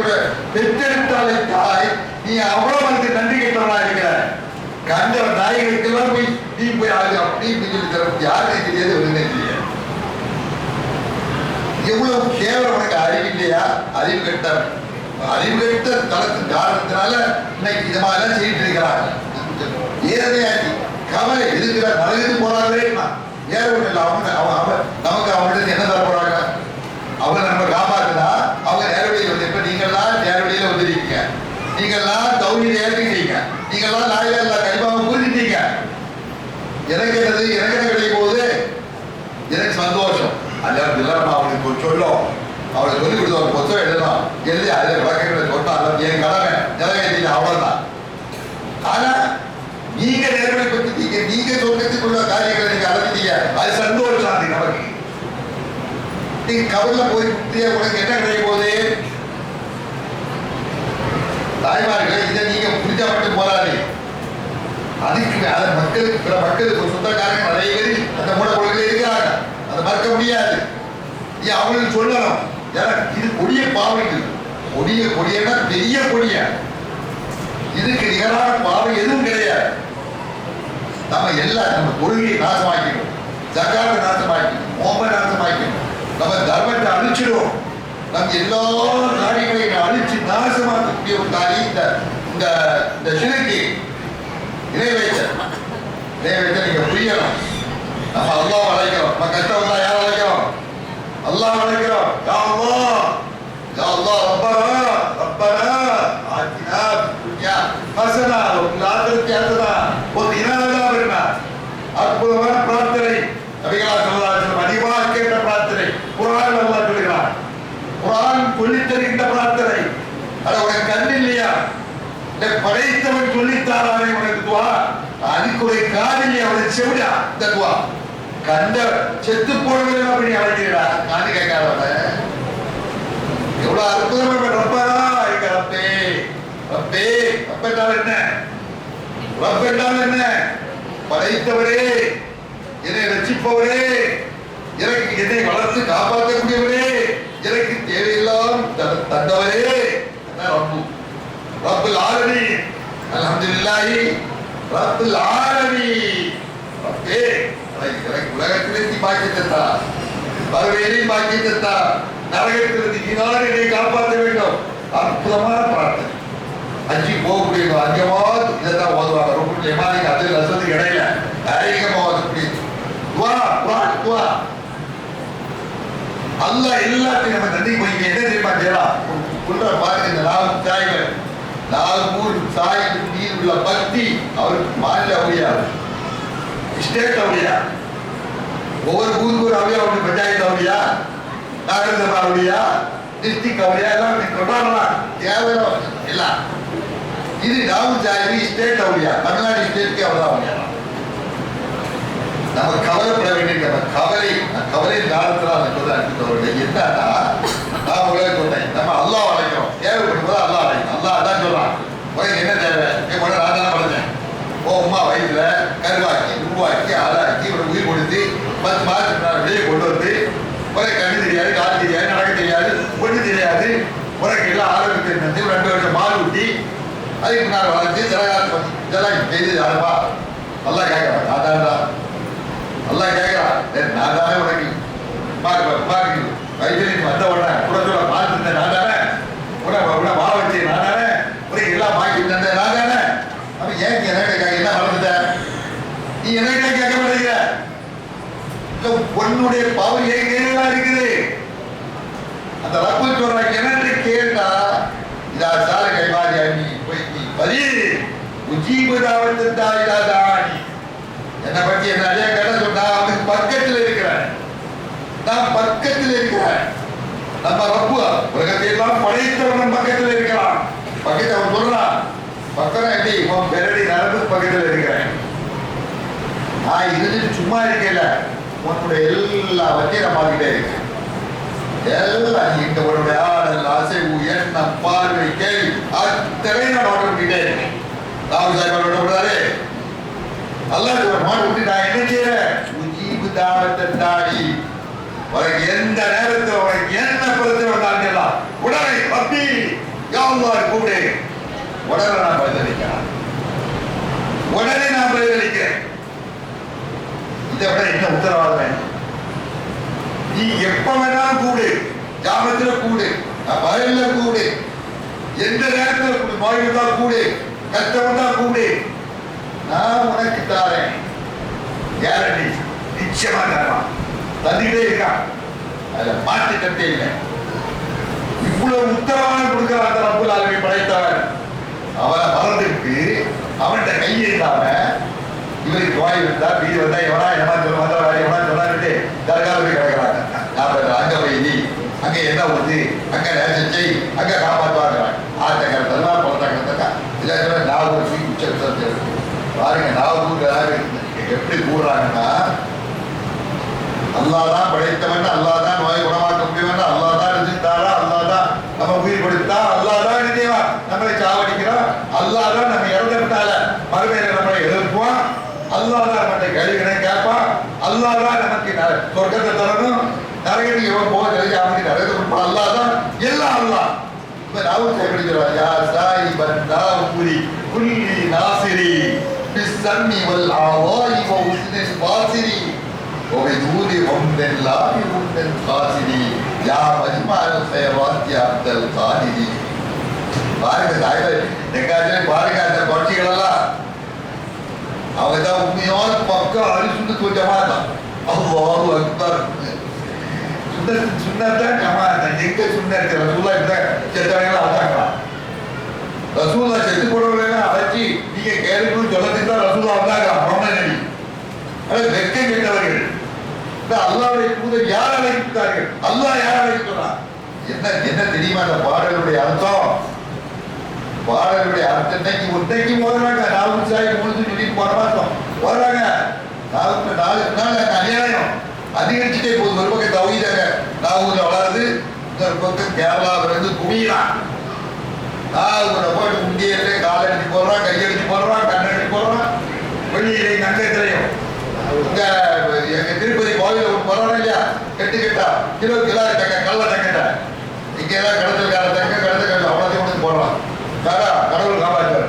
பெற்றெடுத்தாலே தாய், நீ அவ்வளவு நன்றி கேட்டவனா இருக்கிற. கண்ட நாய்களுக்கெல்லாம் போய் நீ போய் அப்படி யாருன்னு தெரியாது, ஒண்ணுமே தெரியாது. எவ்வளவு கேவலம் உனக்கு அறிவு இல்லையா? அறிவு கெட்ட தளத்தின் காரணத்தினால இன்னைக்கு இது மாதிரிலாம் செய்யிட்டு இருக்கிறாங்க. ஏழையாக்கி கவலை இருக்கிற நரகத்து போறாங்களே, ஏற ஒண்ணு இல்லை. அவங்க நமக்கு அவங்கள்ட்ட என்ன தர போறாங்க? அவங்க நம்ம காப்பாத்துனா அவங்க நேரடியில் வந்து, இப்ப நீங்கள்லாம் நேரடியில வந்துருக்கீங்க, நீங்கள்லாம் தௌஹீதை ஏற்றுக்கிறீங்க, நீங்கள்லாம் லா இலாஹ இல்லல்லாஹ் கலிமாவை புரிஞ்சுட்டீங்க. எனக்கு என்னது, எனக்கு என்ன கிடைக்கும் போது எனக்கு சந்தோஷம். அல்லாஹ் அவனுக்கு சொல்லும், அவளை சொல்லிக் கொடுத்த ஒரு புத்தகம் எழுதலாம், எழுதி அதில் விளக்கங்களை சொன்னாலும் என் கடமை நிறைவேற்றீங்க, அவ்வளவுதான். ஆனா நீங்க நேர்மைப்படுத்திட்டீங்க, நீங்க சொன்னதுக்குள்ள காரியங்களை நீங்க அடைஞ்சிட்டீங்க, அது சந்தோஷம். அது நமக்கு நீங்க கவர்ல போய் குட்டியா உனக்கு என்ன கிடைக்கும் போது தாய்மார்களை இதை நீங்க புரிஞ்சா மட்டும் போராடி. அதுக்கு அதை மக்களுக்கு பிற மக்களுக்கு சொந்தக்காரங்க நிறைய பேர் அந்த மூட கொள்கையில இருக்கிறாங்க, அதை மறக்க முடியாது. நீ அவங்களுக்கு சொல்லணும், இது கொடிய பாவைகள், கொடியன்னா பெரிய கொடிய, இதுக்கு நிகரான பாவை எதுவும் கிடையாது. நம்ம எல்லாம் நம்ம கொள்கையை நாசமாக்கணும், ஜகாத்தை நாசமாக்கணும், மோம நாசமாக்கணும், நம்ம தர்மத்தை அழிச்சிடுவோம். நம்ம எல்லா காரியங்களையும் அழிச்சு நாசமாக்கக்கூடிய ஒரு காரியம் இந்த சிறுக்கு இணை வைத்த நீங்க புரியணும். நம்ம அல்லாஹ் அழைக்கிறோம், நம்ம கஷ்டம் வந்தா யார் அழைக்கிறோம்? அல்லாஹ் அழைக்கிறோம். யா அல்லாஹ், யா அல்லாஹ், ரப்பனா ஆத்தினா துன்யா ஹஸனா வ ஃபில் ஆখিরাতি ஹஸனா வ கினா அஸாபன்னார். அற்புதமான பிரார்த்தனை, நபிகள் ஸல்லல்லாஹு அலைஹி வஸல்லம் அதிகமாக கேட்ட பிரார்த்தனை, குர்ஆனில் அல்லாஹ் சொல்கிறார். குர்ஆன் சொல்லித் தருகின்ற பிரார்த்தனை. அட உனக்கு கண் இல்லையா? படைத்தவன் சொல்லித்தாரானே உனக்கு துவா, அதுக்கு ஒரு காதிலே அவனை செவிடா இந்த துவா. கண்ட செத்து போனவன் அப்படி அழைக்கிறா, காது கேட்காதவன. எவ்வளவு அற்புதமா ரப்பனா இருக்க. ரப்பே ரப்பே ரப்பென்றால் என்ன? ரப்பென்றால் என்ன? படைத்தவரே, என்னை ரட்சிப்பவரே, எனக்கு என்னை வளர்த்து காப்பாற்றக்கூடியவரே, எனக்கு தேவையெல்லாம் தந்தவரே, ரப்பு ரப்புல் ஆலமீன். அல்ஹம்துலில்லாஹி ரப்புல் ஆலமீன். ரப்பே, எனக்கு உலகத்திலிருந்து பாக்கியத்தை தந்தா, பரவேலையும் பாக்கியத்தை தந்தா, நரகத்திலிருந்து நீதான் என்னை காப்பாற்ற வேண்டும். அற்புதமான பிரார்த்தனை. அஞ்சு போகக்கூடிய அதிகமாக இதைத்தான் ஓதுவாங்க. ரொம்ப எமாதிக்கு அது ரசத்துக்கு இடையில அதிகமாக ஓதக்கூடிய துவா துவா. அல்லாஹ் எல்லாத்தையும் நம்ம நன்றி போய் என்ன தெரியுமா செய்யலாம்? பாருங்க, இந்த 4 தாய்கள், 4 தாய்க்கு மீது உள்ள பக்தி அவருக்கு மாநில அவளியா, ஸ்டேட் அவளியா, ஒவ்வொரு ஊருக்கு ஒரு அவளியா, அவருக்கு பஞ்சாயத்து அவளியா, நகரசபை அவளியா, டிஸ்ட்ரிக்ட் அவளியா, எல்லாம் கொண்டாடலாம், தேவையான எல்லாம். இது தாவூத் ஜாஹிரி ஸ்டேட் அவளியா, தமிழ்நாடு ஸ்டேட்க்கு அவ்வளவுதான் அவளியா. நம்ம கவலைப்பட வேண்டிய கவலை காலத்தில் சொல்றேன். என்னன்னா, நான் உங்களை சொன்னேன், நம்ம அல்லாஹ் அழைக்கிறோம், தேவைப்படும் போது அல்லாஹ் அழைக்கணும். அல்லாஹ் அதான் சொல்றான், உனக்கு என்ன தேவை? என் கூட நான் தானே படைச்சேன். உமா வயிற்றுல கருவாக்கி உருவாக்கி ஆளாக்கி ஒரு உயிர் கொடுத்து 10 மாதத்துக்கு வெளியே கொண்டு வந்து, உனக்கு கண்ணு தெரியாது, கால் தெரியாது, நடக்க தெரியாது, ஒண்ணு தெரியாது, உனக்கு எல்லாம் ஆரோக்கியத்தை இருந்து 2 வருஷம் மாறு ஊட்டி அதுக்கு நான் வளர்ச்சி இதெல்லாம் செய்து யாருப்பா? அல்லாஹ் கேட்கறான். நான் தான் அல்லாஹ் கேட்கறான், நான் தானே உனக்கு வயிற்று வந்த உடனே கூட சொல்ல பார்த்து நான் தானே உன வா வச்சு நான் தானே உனக்கு எல்லாம் பாக்கி தந்த நான் தானே. அப்ப ஏன் என்ன என்ன வளர்ந்துட்ட? நீ என்ன கேட்க மாட்டேங்கிற? பொண்ணுடைய பவர் எங்கெல்லாம் இருக்குது. அந்த ரப்பு சொல்ற என்னன்னு கேட்டா, இதா சால கைமாறி அண்ணி போய் நீ பரி உஜீபுதாவத்து தாயிலாதானி. என்னை பற்றி என்ன நிறைய கேட்ட சொன்னா, அவனுக்கு பக்கத்தில் இருக்கிறேன், நான் பக்கத்தில் இருக்கிறேன், நம்ம ரப்பு உலகத்தை எல்லாம் படைத்தவன் பக்கத்தில் இருக்கிறான். பக்கத்தில் அவன் சொல்றான், பக்கம் எப்படி உன் பெரடி நரம்பு பக்கத்தில் இருக்கிறேன். நான் இருந்துட்டு சும்மா இருக்கல, உன்னுடைய எல்லாவற்றையும் நான் பார்த்துக்கிட்டே இருக்கேன். எல்லாம் இங்க உன்னுடைய ஆடல் அசைவு எண்ணம் பார்வை கேள்வி அத்தனை நான் நோட் பண்ணிக்கிட்டே இருக்கேன். ராம சாஹிப் நோட் பண்றாரு, அல்லாஹ் ஒரு நோட் விட்டு நான் என்ன செய்யறேன், உஜீபு தாவத்தை தாடி உனக்கு எந்த நேரத்தில் உனக்கு என்ன பிரச்சனை வந்தாலும் உடனே ரப்பி யா அல்லாஹ் கூப்பிடு, உடனே நான் பதிலளிக்கிறேன், உடனே நான் பதிலளிக்கிறேன். இதை விட என்ன உத்தரவாதம் வேணும்? நீ எப்ப வேணாலும் கூடு, ஜாமத்துல கூடு, வயல்ல கூடு, எந்த நேரத்தில் கூடு, நோய் தான் கூடு, கஷ்டம் தான் கூடு, நான் உனக்கு தாரேன். கேரண்டி நிச்சயமா தரலாம், தந்துகிட்டே இருக்கான். அதுல மாற்று கட்டே இல்லை. இவ்வளவு உத்தரவாதம் கொடுக்கிற அந்த ரப்புல் ஆலமீன் படைத்தவன் அவனை மறந்துட்டு அவன்கிட்ட கையை இல்லாம இவருக்கு நோய் வந்தா வீடு வந்தா எவனா எவனா சொல்ல வந்தா எவனா சொல்லாட்டு தற்கால போய் கிடக்கிறாங்க. அங்க போய் நீ அங்க என்ன ஊத்து, அங்க நேசம் செய், அங்க காப்பாற்றுவாங்கிறாங்க. ஆட்டக்கரத்தெல்லாம் பொறுத்தக்கா இல்லை நாகூர் உச்சத்தை பாருங்க. நாகூர் எப்படி கூடுறாங்கன்னா, அல்லாதான் படைத்தவன், அல்லாதான் நோயை குணமாக்க முடியவன், அல்லாதான் இருந்துட்டாரா, அல்லாதான் நம்ம உயிர் கொடுத்தா, அல்லாதான் நினைவா நம்மளை சாவடிக்கிறான், அல்லாதான் நம்ம இறந்துட்டால மறுமையில நம்மளை எழுப்புவான், அல்லாதான் நம்மளை கழிவினை கேட்பான், அல்லாதான் நமக்கு சொர்க்கத்தை தரணும், நரகத்துக்கு இவன் போக தெரிஞ்சு அவனுக்கு நரகத்தை கொடுப்பான், அல்லாதான் எல்லாம் அல்லாஹ். இப்ப ராவுல் கைப்பிடிக்கிறான், யா சாயிபன் நாவுரி குல்லி நாசிரி பிஸ்ஸன்னி வல் ஆவாயி வ உஸ்னில் பாசிரி وبدون عمد لا بعمد قاصد يا مجمع الخيرات يا عبد القادر. பாருங்க தாய்வர் எங்காச்சும் பாருங்க அந்த பட்சிகள் எல்லாம் அவங்க தான் உண்மையான பக்கம் அரிசுன்னு ஜமாத்தான். அல்லாஹு அக்பர் சுன்னத்தான் ஜமாத்தான். எங்க சுன்னத் ரசூலுல்லாஹ் இப்ப செத்தவங்க அதாங்களா, ரசூலுல்லாஹ் செத்து போடுறவங்க அழைச்சி நீங்க கேளுன்னு சொல்லத்துக்கு தான் ரசூலுல்லாஹ் வந்தாங்க. முகமது நபி அது வெட்கை கேட்டவர்கள். அல்லாஹ்வுடைய தூதர் யார் அழைத்தார்கள், அல்லாஹ் யார் அழைக்கிறார்? என்ன என்ன தெரியுமா அந்த பாடலுடைய அர்த்தம்? பாடலுடைய அர்த்தத்தை ஒன்றைக்கு போடுறாங்க. நாலு சாய் முழுது சொல்லி போற மாட்டோம் போடுறாங்க. நாளுக்கு நாள் அநியாயம் அதிகரிச்சுட்டே போகுது. ஒரு பக்கம் தவீதாங்க நாகூர்ல வளருது, இன்னொரு பக்கம் கேரளாவில இருந்து குமியலாம். நாகூரை போட்டு முண்டியிலே காலடிச்சு போடுறான், கையடிச்சு போடுறான், கண்ணடிச்சு போடுறான். வெளியிலே நங்கத்திலையும் இங்க எங்க திருப்பதி கோயில ஒரு போறானே இல்லையா, கெட்டு கெட்டா கிலோ கிலோ தங்க கல்ல தங்கிட்ட இங்க எல்லாம் கடத்தல் கால தங்க கடத்த கல்ல அவ்வளோத்தையும் கொடுத்து போடுறான். காரா கடவுள் காப்பாற்றார்.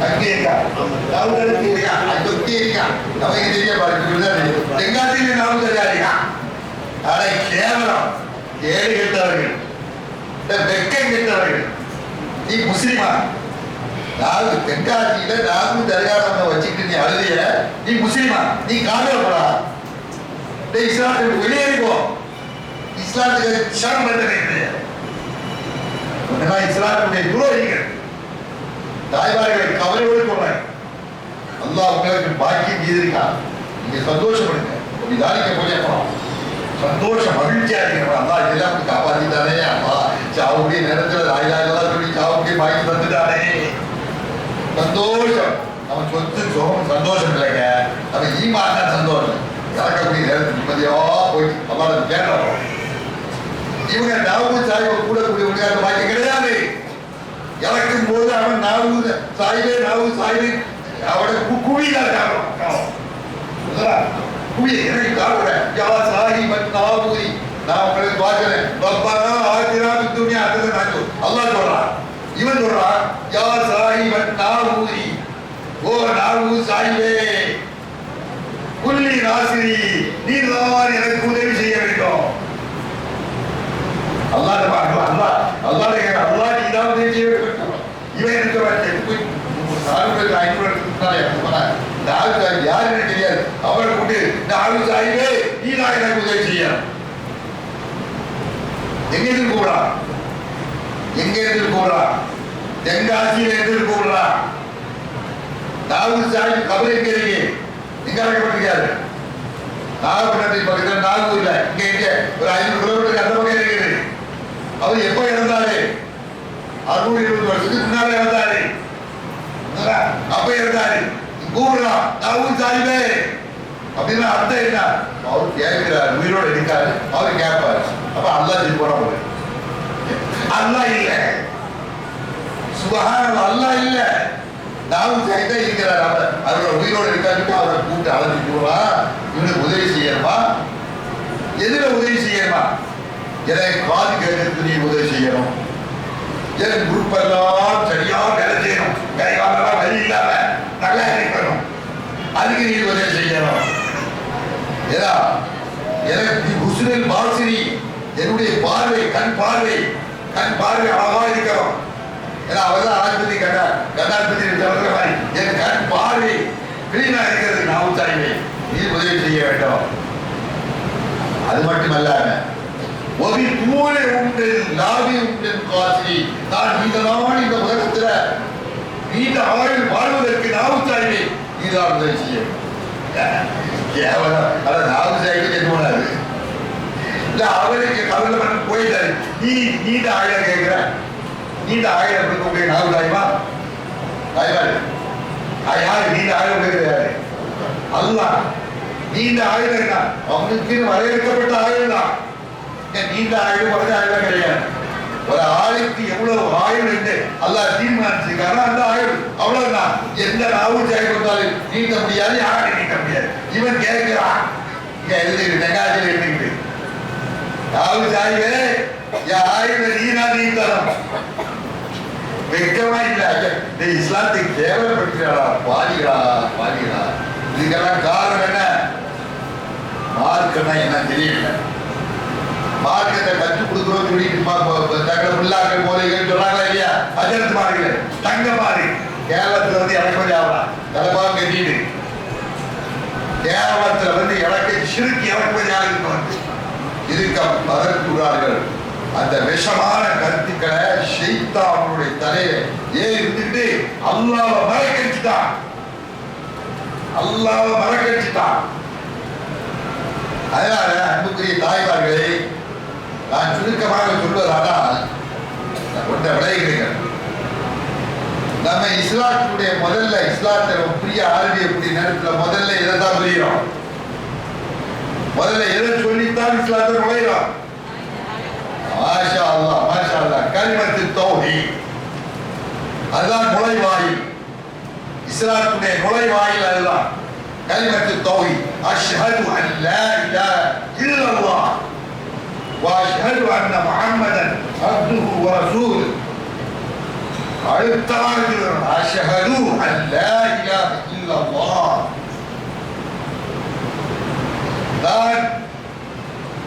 அங்கே இருக்கா நாவுதலுக்கு இருக்கா, அங்கே இருக்கா, நமக்கு தெரிய பாருங்க. தெங்காசியில நாவுதலா இருக்கா. ஆனா கேவலம் ஏழு கெட்டவர்கள், வெக்கம் கெட்டவர்கள். நீ முஸ்லிமா? நாகு தென்காசியில நாகு தர்காரம் வச்சுக்கிட்டு நீ அழுதிய, நீ முஸ்லிமா? நீ காதலப்படா, இஸ்லாத்துக்கு வெளியேறிப்போ. இஸ்லாத்துக்கு ஷான் பண்ணுறேன். இஸ்லாத்துடைய துரோகிகள் தாய்மார்களை கவலையோடு சொல்றேன். அல்லாஹ் உங்களுக்கு பாக்கியம் செய்திருக்கான். நீங்க சந்தோஷப்படுங்க. இதானிக்க போய் சந்தோஷம் மகிழ்ச்சியா இருக்கிற அல்லாஹ் இதெல்லாம் காப்பாத்திட்டானே. அம்மா சாவுடைய நேரத்தில் ராஜாக்கெல்லாம் சொல்லி சாவுடைய பாக்கி தந்துட்டானே. சந்தோஷம். நம்ம சொத்து சுகம் சந்தோஷம் இல்லைங்க, நம்ம ஈமான் தான் சந்தோஷம். இறக்கக்கூடிய நேரத்தில் நிம்மதியா போய் அல்லாஹ் கேட்கிறோம். இவங்க நாவூர் சாஹிப் கூடக்கூடிய அந்த பாக்கி கிடையாது. இறக்கும் போது அவன் நாவூர் சாஹிபே நாவூர் சாஹிபே அவனை குவிதான் குவி எனக்கு காட்டுற யா சாஹிபன் நாவூரி. நான் உங்களுக்கு பார்க்கிறேன், ரப்பனா ஆதினா துன்யா அது நான் அல்லாஹ் சொல்றான். இவன் சொல்றான் யா சாஹிபன் நாவூரி, ஓ நாவூர் சாஹிபே குல்லி நாசிரி, நீ தான் எனக்கு உதவி செய்ய வேண்டும். அல்லாஹ் அல்லாஹ் அல்லாஹ் அல்லாஹ் நீ தான் உதவி செய்ய வேண்டும். இவன் எனக்கு நாலு யாருன்னு தெரியாது. அவரை கூட்டு நாலு சாஹிபே நீ தான் எனக்கு உதவி செய்ய. எங்க இருந்து கூடா, எங்க இருந்து கூடா, தென்காசியில இருந்து கூடா. நாகூர் சாஹிப் கபர் எங்க இருக்கு, எங்க அழைக்கப்பட்டிருக்காரு? நாகப்பட்டினத்துக்கு பக்கத்தில் நாகூர்ல இங்க ஒரு 500 கிலோமீட்டருக்கு அந்த பக்கம் இருக்குது. அவர் எப்ப இறந்தாரு? 620 வருஷத்துக்கு முன்னால இறந்தாரு. அப்ப இறந்தாரு. கூப்பிடுறான் நாகூர் சாஹிபே அப்படின்னா அர்த்தம் என்ன? அவர் கேட்கிறார், உயிரோடு இருக்காரு. அவர் கேட்பாரு. அப்ப அல்லாஹ் போன போது அல்லாஹ் இல்ல, சுபஹானல்லாஹ், அல்லாஹ் இல்ல, நாகூர் சாஹிப் தான் இருக்கிறார். அவரோட உயிரோடு இருக்காரு. அவரை கூப்பிட்டு அழைச்சிட்டு போலாம். இவனுக்கு உதவி செய்யணுமா? எதுல உதவி செய்யணுமா? எனக்கு காது கேட்கறதுக்கு நீ உதவி செய்யணும். என் குரூப்பெல்லாம் சரியா வேலை செய்யணும். கை காலெல்லாம் வழி இல்லாம நல்லா இருக்கணும். அதுக்கு நீ உதவி செய்யணும். ஏதா எனக்கு ஹுஸ்னுல் பாசிரி, என்னுடைய பார்வை, கண் பார்வை அழகா இருக்கணும். ஏன்னா அவர்தான் ஆஸ்பத்திரி கண்ணாஸ்பத்திரி சொல்ற மாதிரி என் கண் பார்வை கிளீனா இருக்கிறது. நாவும் சாய்வை நீ உதவி செய்ய வேண்டும். அது மட்டுமல்லாம ஒரு தூளை உண்டு லாவி உண்டு காசி நான் நீதான் இந்த உலகத்துல நீண்ட ஆயுள் வாழ்வதற்கு நாவும் சாய்வை நீதான் உதவி செய்ய. கேவலம். ஆனா நாவும் சாய்வை கேட்கக்கூடாது. இல்ல அவருக்கு கவலை போயிட்டாரு. நீ நீண்ட ஆயுள கேட்கிற, நீண்ட ஆயுள கொடுக்க நாவும் சாய்வா தாய்வாரு யாரு நீண்ட ஆயுள் கேட்கிறாரு? அல்லாஹ். நீண்ட ஆயுள் என்ன? அவனுக்கு வரையறுக்கப்பட்ட ஆயுள் தான். நீண்ட ஆயுள் குறைஞ்ச ஆயுள் கிடையாது. ஒரு ஆளுக்கு எவ்வளவு ஆயுள் என்று அல்லாஹ் தீர்மானிச்சிருக்காரு. அந்த ஆயுள் அவ்வளவுதான். எந்த நாவும் சாய் கொடுத்தாலும் நீட்ட முடியாது, யாரும் நீட்ட முடியாது. இவன் கேட்கிறான். இங்க எழுதிக்கிட்டு நெகாஜில் எழுதிக்கிட்டு நாவு சாய்வே என் ஆயுள் நீனா நீத்தரம் வெக்கமா இல்ல. இந்த இஸ்லாத்தை கேவலப்படுத்துறா பாதிகளா. இதுக்கெல்லாம் காரணம் என்ன? மார்க்கம்னா என்ன தெரியல. மார்க்கத்தை கற்றுக் கொடுக்கிறோம் சொல்லிட்டு தங்களை பிள்ளாக்கள் போதைகள் சொல்றாங்களா இல்லையா? அஜரத்து மாறுங்க தங்க மாறி கேரளத்துல வந்து இறக்குமதி ஆகலாம். தலைப்பா கட்டிட்டு கேரளத்துல வந்து சிறுக்கு இறக்குமதி ஆகுது. இருக்க பதற்குறார்கள். அந்த விஷமான கருத்துக்களை ஷைத்தான் அவனுடைய தலையில இருந்துட்டு அல்லாஹ்வை மறக்கடிச்சுட்டான். அதனால அன்புக்குரிய தாய்மார்களே, நான் சுருக்கமாக சொல்வதானால் கொண்ட விளைகிறீர்கள். நம்ம இஸ்லாத்தினுடைய முதல்ல இஸ்லாத்தை புரிய ஆரம்பிக்கக்கூடிய நேரத்தில் முதல்ல இதைத்தான் புரிகிறோம். முதல்ல எதை சொல்லித்தான் இஸ்லாத்தை நுழைகிறோம். மாஷா அல்லாஹ் கலிமத்து தௌஹீத், அதுதான் நுழைவாயில். இஸ்லாத்துடைய நுழைவாயில் அதுதான் கலிமத்து தௌஹீத். அஷ்ஹது அன் லா இலாஹ இல்லல்லாஹ் வ அஷ்ஹது அன்ன முஹம்மதன் அப்துஹு வ ரசூலுஹு. அடுத்தவாறு அஷ்ஹது அன் லா இலாஹ இல்லல்லாஹ். நான்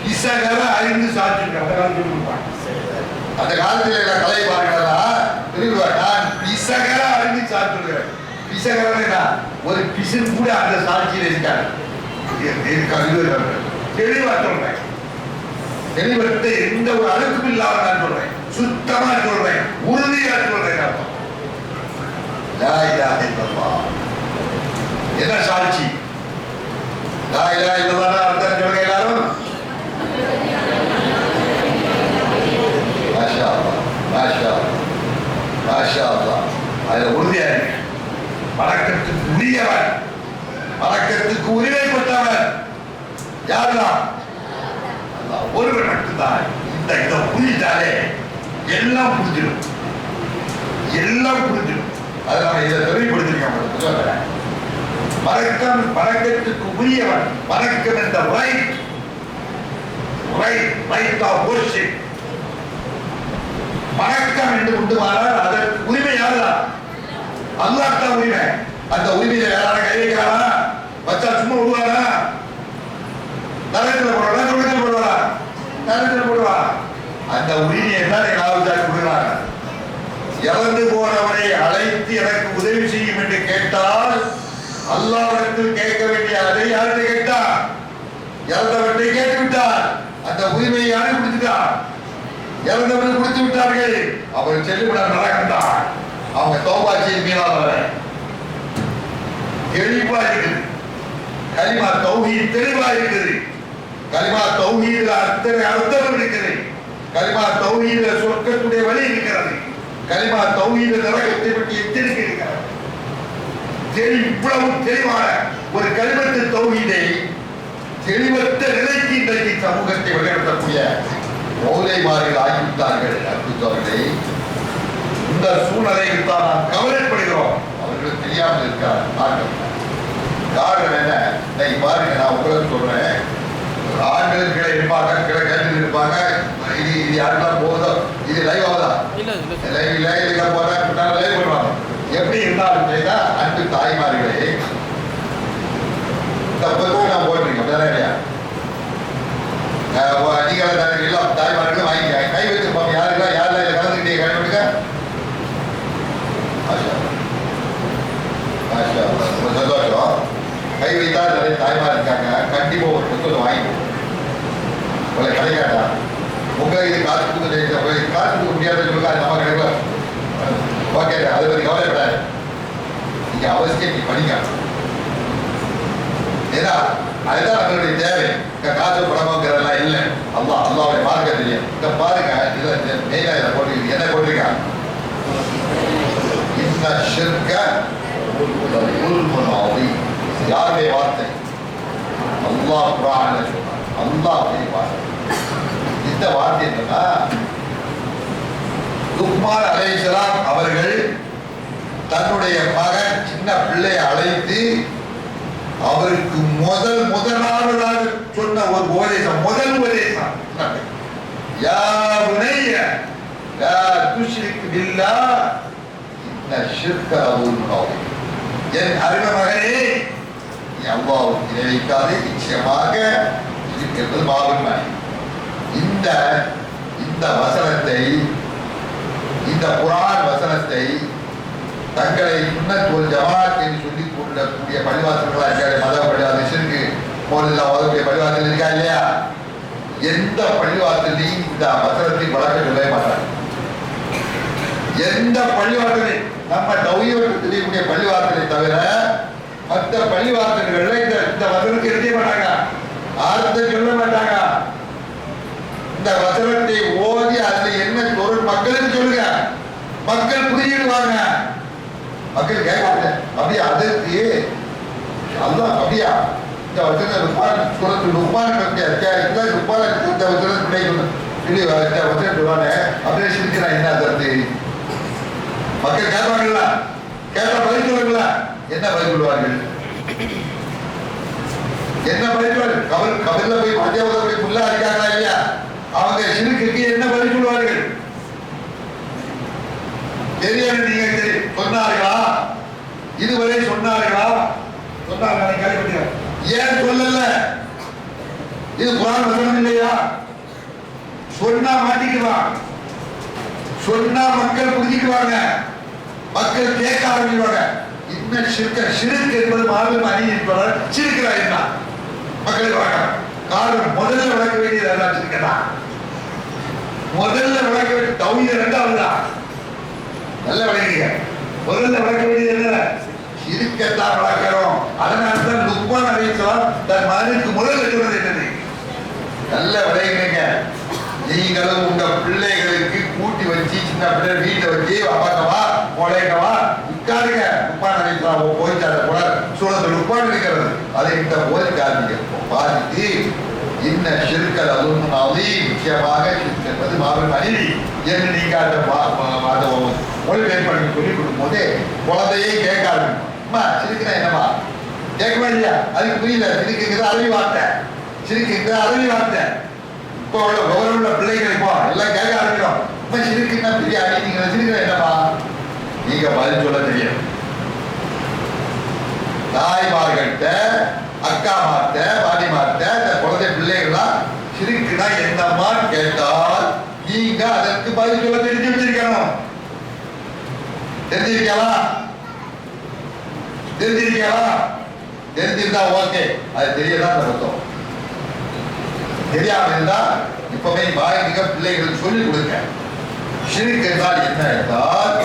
பிசகர அறிந்து சாட்சிருக்கேன். அந்த காலத்தில் கலை பாருங்களா, நான் பிசகர அறிந்து சாட்சிருக்கிறேன். பிசகரன்னா ஒரு பிசு கூட அந்த சாட்சியில் இருக்காரு. தெளிவா சொல்றேன். தெளிவத்தை எந்த ஒரு அழுக்கும் இல்லாம நான் சொல்றேன். சுத்தமா சொல்றேன், உறுதியா சொல்றேன். என்ன சாட்சி? லா இலாஹ இல்லல்லாஹ் அர்த்தம் சொல்லுங்க எல்லாரும். மாஷா அல்லாஹ், மாஷா அல்லாஹ், மாஷா அல்லாஹ். அதுல உறுதியா இருக்கு. வணக்கத்துக்கு உரியவன், வணக்கத்துக்கு உரிமைப்பட்டவன் யாருதான்? ஒருவன் மட்டும்தான். இந்த இதை புரிஞ்சிட்டாலே எல்லாம் புரிஞ்சிடும், எல்லாம் புரிஞ்சிடும். அதனால இதை தெளிவுபடுத்திருக்கேன். வணக்கம் வணக்கத்துக்கு உரியவன். வணக்கம் என்ற ரைட் ஆஃப் வொர்ஷிப். வணக்கம் என்று கொண்டு வரால் அதற்கு உரிமை யாருதான்? அல்லாஹ் தான் உரிமை. அந்த உரிமையில யாரான கை வைக்கிறானா? வச்சா சும்மா விடுவானா? நரகத்தில் போடுவானா? சொர்க்கத்தில் போடுவானா? நரகத்தில் போடுவா. அந்த உரிமையை தான் நாவுஜாரி கொடுக்கிறாங்க. இறந்து போனவனை அழைத்து எனக்கு உதவி செய்யும் என்று கேட்டால் அல்லாஹ்விடத்தில் கேட்க வேண்டிய அதை யார்கிட்ட கேட்டா? இறந்தவற்றை கேட்டு விட்டார். அந்த உரிமையை யாரு கொடுத்துட்டார்? இறந்தவர்கள் கொடுத்து விட்டார்கள். அவர் செல்லுவிட நடக்கின்றார். அவங்க தௌபா செய்ய மீளாதவரை தெளிவா இருக்குது. கலிமா தௌஹீத் தெளிவா இருக்குது. கலிமா தௌஹீதுல அத்தனை அர்த்தம் இருக்குது. கலிமா தௌஹீதுல சொர்க்கத்துடைய வழி இருக்கிறது. கலிமா தௌஹீது நரகத்தை பற்றி எச்சரிக்கை இருக்கிறது. இவ்வளவு தெளிவான ஒரு கலிமத்து தௌஹீதை தெளிவற்ற நிலைக்கு இன்றைக்கு சமூகத்தை வழிநடத்தக்கூடிய மௌலைமார்கள் ஆகிவிட்டார்கள். அற்புதவர்களே, இந்த சூழ்நிலையில் தான் நாம் கவலைப்படுகிறோம். அவர்களுக்கு தெரியாமல் இருக்கிறார். காரணம் என்ன? இன்னைக்கு பாருங்க, நான் உங்களுக்கு சொல்றேன், ஆண்களுக்கு கீழே இருப்பாங்க, கீழே கேட்டு இருப்பாங்க. இது யாருக்கெல்லாம் போகுதோ, இது லைவ் ஆகுதா? லைவ் போறாங்க, லைவ் பண்ணுவாங்க. எப்படி இருந்தாலும் செய்தா அன்பு தாய்மார்களே, தப்பதான் நான் போட்டிருக்கேன் இல்லையா? நீங்க எல்லாம் தாய்மார்களும் வாங்கிக்க, கை வச்சிருப்பாங்க. யாருக்கெல்லாம் யாரெல்லாம் இதில் கலந்துக்கிட்டே கை விடுங்க. சந்தோஷம். கை வைத்தா நிறைய தாய்மார் இருக்காங்க. கண்டிப்பா ஒரு புத்தகம் வாங்கிக்கணும். உங்களை கிடைக்காட்டா உங்களை இது காசு கொடுத்து காசு கொடுக்க முடியாதுன்னு சொல்லுங்க. அது நம்ம கிடைக்கல. ஓகே, அதை பற்றி கவலைப்படாது. நீங்க அவசியம் நீ படிக்கணும். ஏன்னா அதுதான் நம்மளுடைய தேவை. காசு பணமாங்கிறதெல்லாம் இல்லை. அல்லாவுடைய மார்க்க தெரியும். இதை பாருங்க, இதை மெயினா இதை போட்டிருக்கு. என்ன போட்டிருக்காங்க? இந்த ஷிர்க யாருடைய வார்த்தை? அல்லாஹ் குர்ஆன்ல சொல்றான். அல்லாஹ்வுடைய வார்த்தை. இந்த வார்த்தை என்னன்னா, லுக்மான் அலைஹிஸ்ஸலாம் அவர்கள் தன்னுடைய மகன் சின்ன பிள்ளையை அழைத்து அவருக்கு முதலாவதாக சொன்ன ஒரு உபதேசம், முதல் உபதேசம், யா புனைய லா துஷ்ரிக் பில்லாஹ் இன்ன ஷிர்க லظுல்முன் அதீம். என் அருமை மகனே, நீ அல்லாஹ்வுக்கு இணை வைக்காதே, நிச்சயமாக ஷிர்க் என்பது மாபெரும் அநீதி. இந்த வசனத்தை, இந்த குர்ஆன் வசனத்தை தங்களை சுன்னத் வல் ஜமாஅத் என்று சொல்லிக் கொள்ளக்கூடிய பள்ளிவாசல்களா இருக்காது, மத பள்ளிவாசல் ஷிர்க் போலெல்லாம் ஓதக்கூடிய பள்ளிவாசல் இருக்கா இல்லையா? எந்த பள்ளிவாசலையும் இந்த வசனத்தை வழக்க சொல்லவே மாட்டாங்க. எந்த பள்ளிவாசலை, நம்ம தௌஹீத் தெரியக்கூடிய பள்ளிவாசலை தவிர மற்ற பள்ளிவாசல்கள்ல இந்த வசனத்தை எழுத மாட்டாங்க, அர்த்தம் சொல்ல மாட்டாங்க. இந்த வசனத்தை ஓதி அதுல என்ன பொருள் மக்களுக்கு சொல்லுங்க, மக்கள் புரிஞ்சிடுவாங்க. மக்கள் கேட்காங்க, அப்படியே அதற்கு அல்லாஹ் அப்படியா இந்த வசன லுக்மான் சூரத்து லுக்மான் அத்தியாயத்தில் லுக்மான் இந்த வசனத்தை வசனம் சொல்லுவாங்க. அப்படியே சிரிக்கிறா என்ன அர்த்தத்து? மக்கள் கேட்பாங்கல்ல, கேட்டா பதில் சொல்லுங்களா? என்ன பதில் சொல்லுவார்கள்? என்ன பதில் சொல்லுவார்கள்? கபர்ல போய் மத்தியாவத போய் புல்லா இருக்காங்களா இல்லையா? அவங்க ஷிர்க்குக்கு என்ன பதில் சொல்லுவார்கள்? தெரியாது. நீங்க சொன்னார்களா? இதுவரை சொன்னார்களா? சொன்னாங்க. ஏன் சொல்லல? இது குர்ஆன் வசனம் இல்லையா? சொன்னா மாட்டிக்குவான், சொன்னா மக்கள் புரிஞ்சுக்குவாங்க, மக்கள் கேட்க ஆரம்பிக்குவாங்க. இன்னும் ஷிர்க் என்பது மாபெரும் அநீதி என்பவர் ஷிர்க்ரா என்ன மக்களுக்கு வழக்கம். காரணம் முதல்ல விளக்க வேண்டியது எல்லாம் ஷிர்க்தான். முதல்ல விளக்க வேண்டிய தௌஹீத் இரண்டாவது தான். நல்ல விளங்குங்க. முதல்ல விளக்க வேண்டியது என்ன? ஷிர்க்கத்தான் விளக்கிறோம். அதனால தான் லுக்மான் அலைஹிஸ்ஸலாம் தன் மகனுக்கு முதல்ல சொன்னது என்னது? நல்ல விளங்குங்க. நீங்களும் உங்க பிள்ளைகளுக்கு கூட்டி வச்சு சின்ன பிள்ளை வீட்டை வச்சு அப்பாக்கவா முளைக்கவா உட்காருங்க. லுக்மான் அலைஹிஸ்ஸலாம் போயிட்டாரு போல சூழல் லுக்மான் இருக்கிறது. அதை இந்த போதிக்காதீங்க. பாதித்து இன்ன ஷிர்க லظுல்முன் அதீம், நிச்சயமாக ஷிர்க் என்பது மாபெரும் அநீதி என்று நீங்க அந்த மொழிபெயர்ப்பு பண்ணி சொல்லிக் கொடுக்கும் போது குழந்தையே கேட்காது. அம்மா ஷிர்க்னா என்னம்மா கேட்கவே இல்லையா? அதுக்கு புரியல. ஷிர்க்குங்கிறது அரபி வார்த்தை, ஷிர்க்குங்கிறது அரபி வார்த்தை. இப்போ உள்ள விவரம் உள்ள பிள்ளைகள் இப்போ எல்லாம் கேட்க ஆரம்பிக்கிறோம். அம்மா ஷிர்க்குன்னா பெரிய அநீதிங்கிற ஷிர்க்னா என்னம்மா? நீங்க பதில் சொல்ல தெரியும். தாய்மார்கள்ட்ட, அக்காமார்ட்ட, பாட்டிமார்ட்ட இந்த குழந்தை பிள்ளைகள்லாம் ஷிர்க்குனா என்னம்மா கேட்டால் நீங்க அதற்கு பதில் சொல்ல தெரிஞ்சு வச்சிருக்கணும். தெரிஞ்சிருக்கலாம், தெரிஞ்சிருந்தா ஓகே. அது தெரியதான் அர்த்தம். தெரியாம இருந்தா இப்பவே பாய்மிக பிள்ளைகளுக்கு சொல்லிக் கொடுக்க. ஷிர்க் என்றால் என்ன என்றால்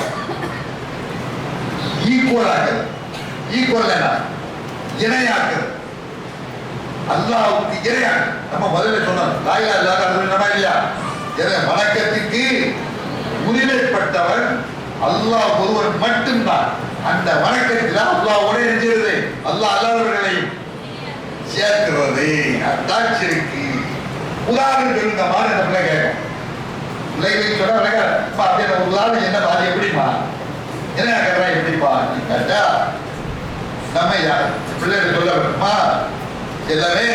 ஈக்குவல் ஆக்குறது. ஈக்குவல் என்ன? இணையாக்குறது. அல்லாஹ்வுக்கு இறையான். நம்ம முதல்ல சொன்னோம் லா இலாஹா இல்லல்லாஹ் சொன்னோமா இல்லையா? வணக்கத்துக்கு உரிமைப்பட்டவன் அல்லாஹ் ஒருவன் மட்டும்தான். அந்த வணக்கத்தில் அல்லாஹ்வோட இணைஞ்சிருது, அல்லாஹ் அல்லாதவர்களையும் சேர்க்கிறது. அதான் ஷிர்க். உதாரணம் சொல்லுங்க மாதிரி அந்த பிள்ளை கேட்கும். பிள்ளைகளுக்கு சொன்னா அப்படியே உதாரணம் என்ன பாதி எப்படிமா என்ன கேட்கறா எப்படிப்பா கேட்டா நம்ம பிள்ளைகள் சொல்ல வேணுமா எல்லாமே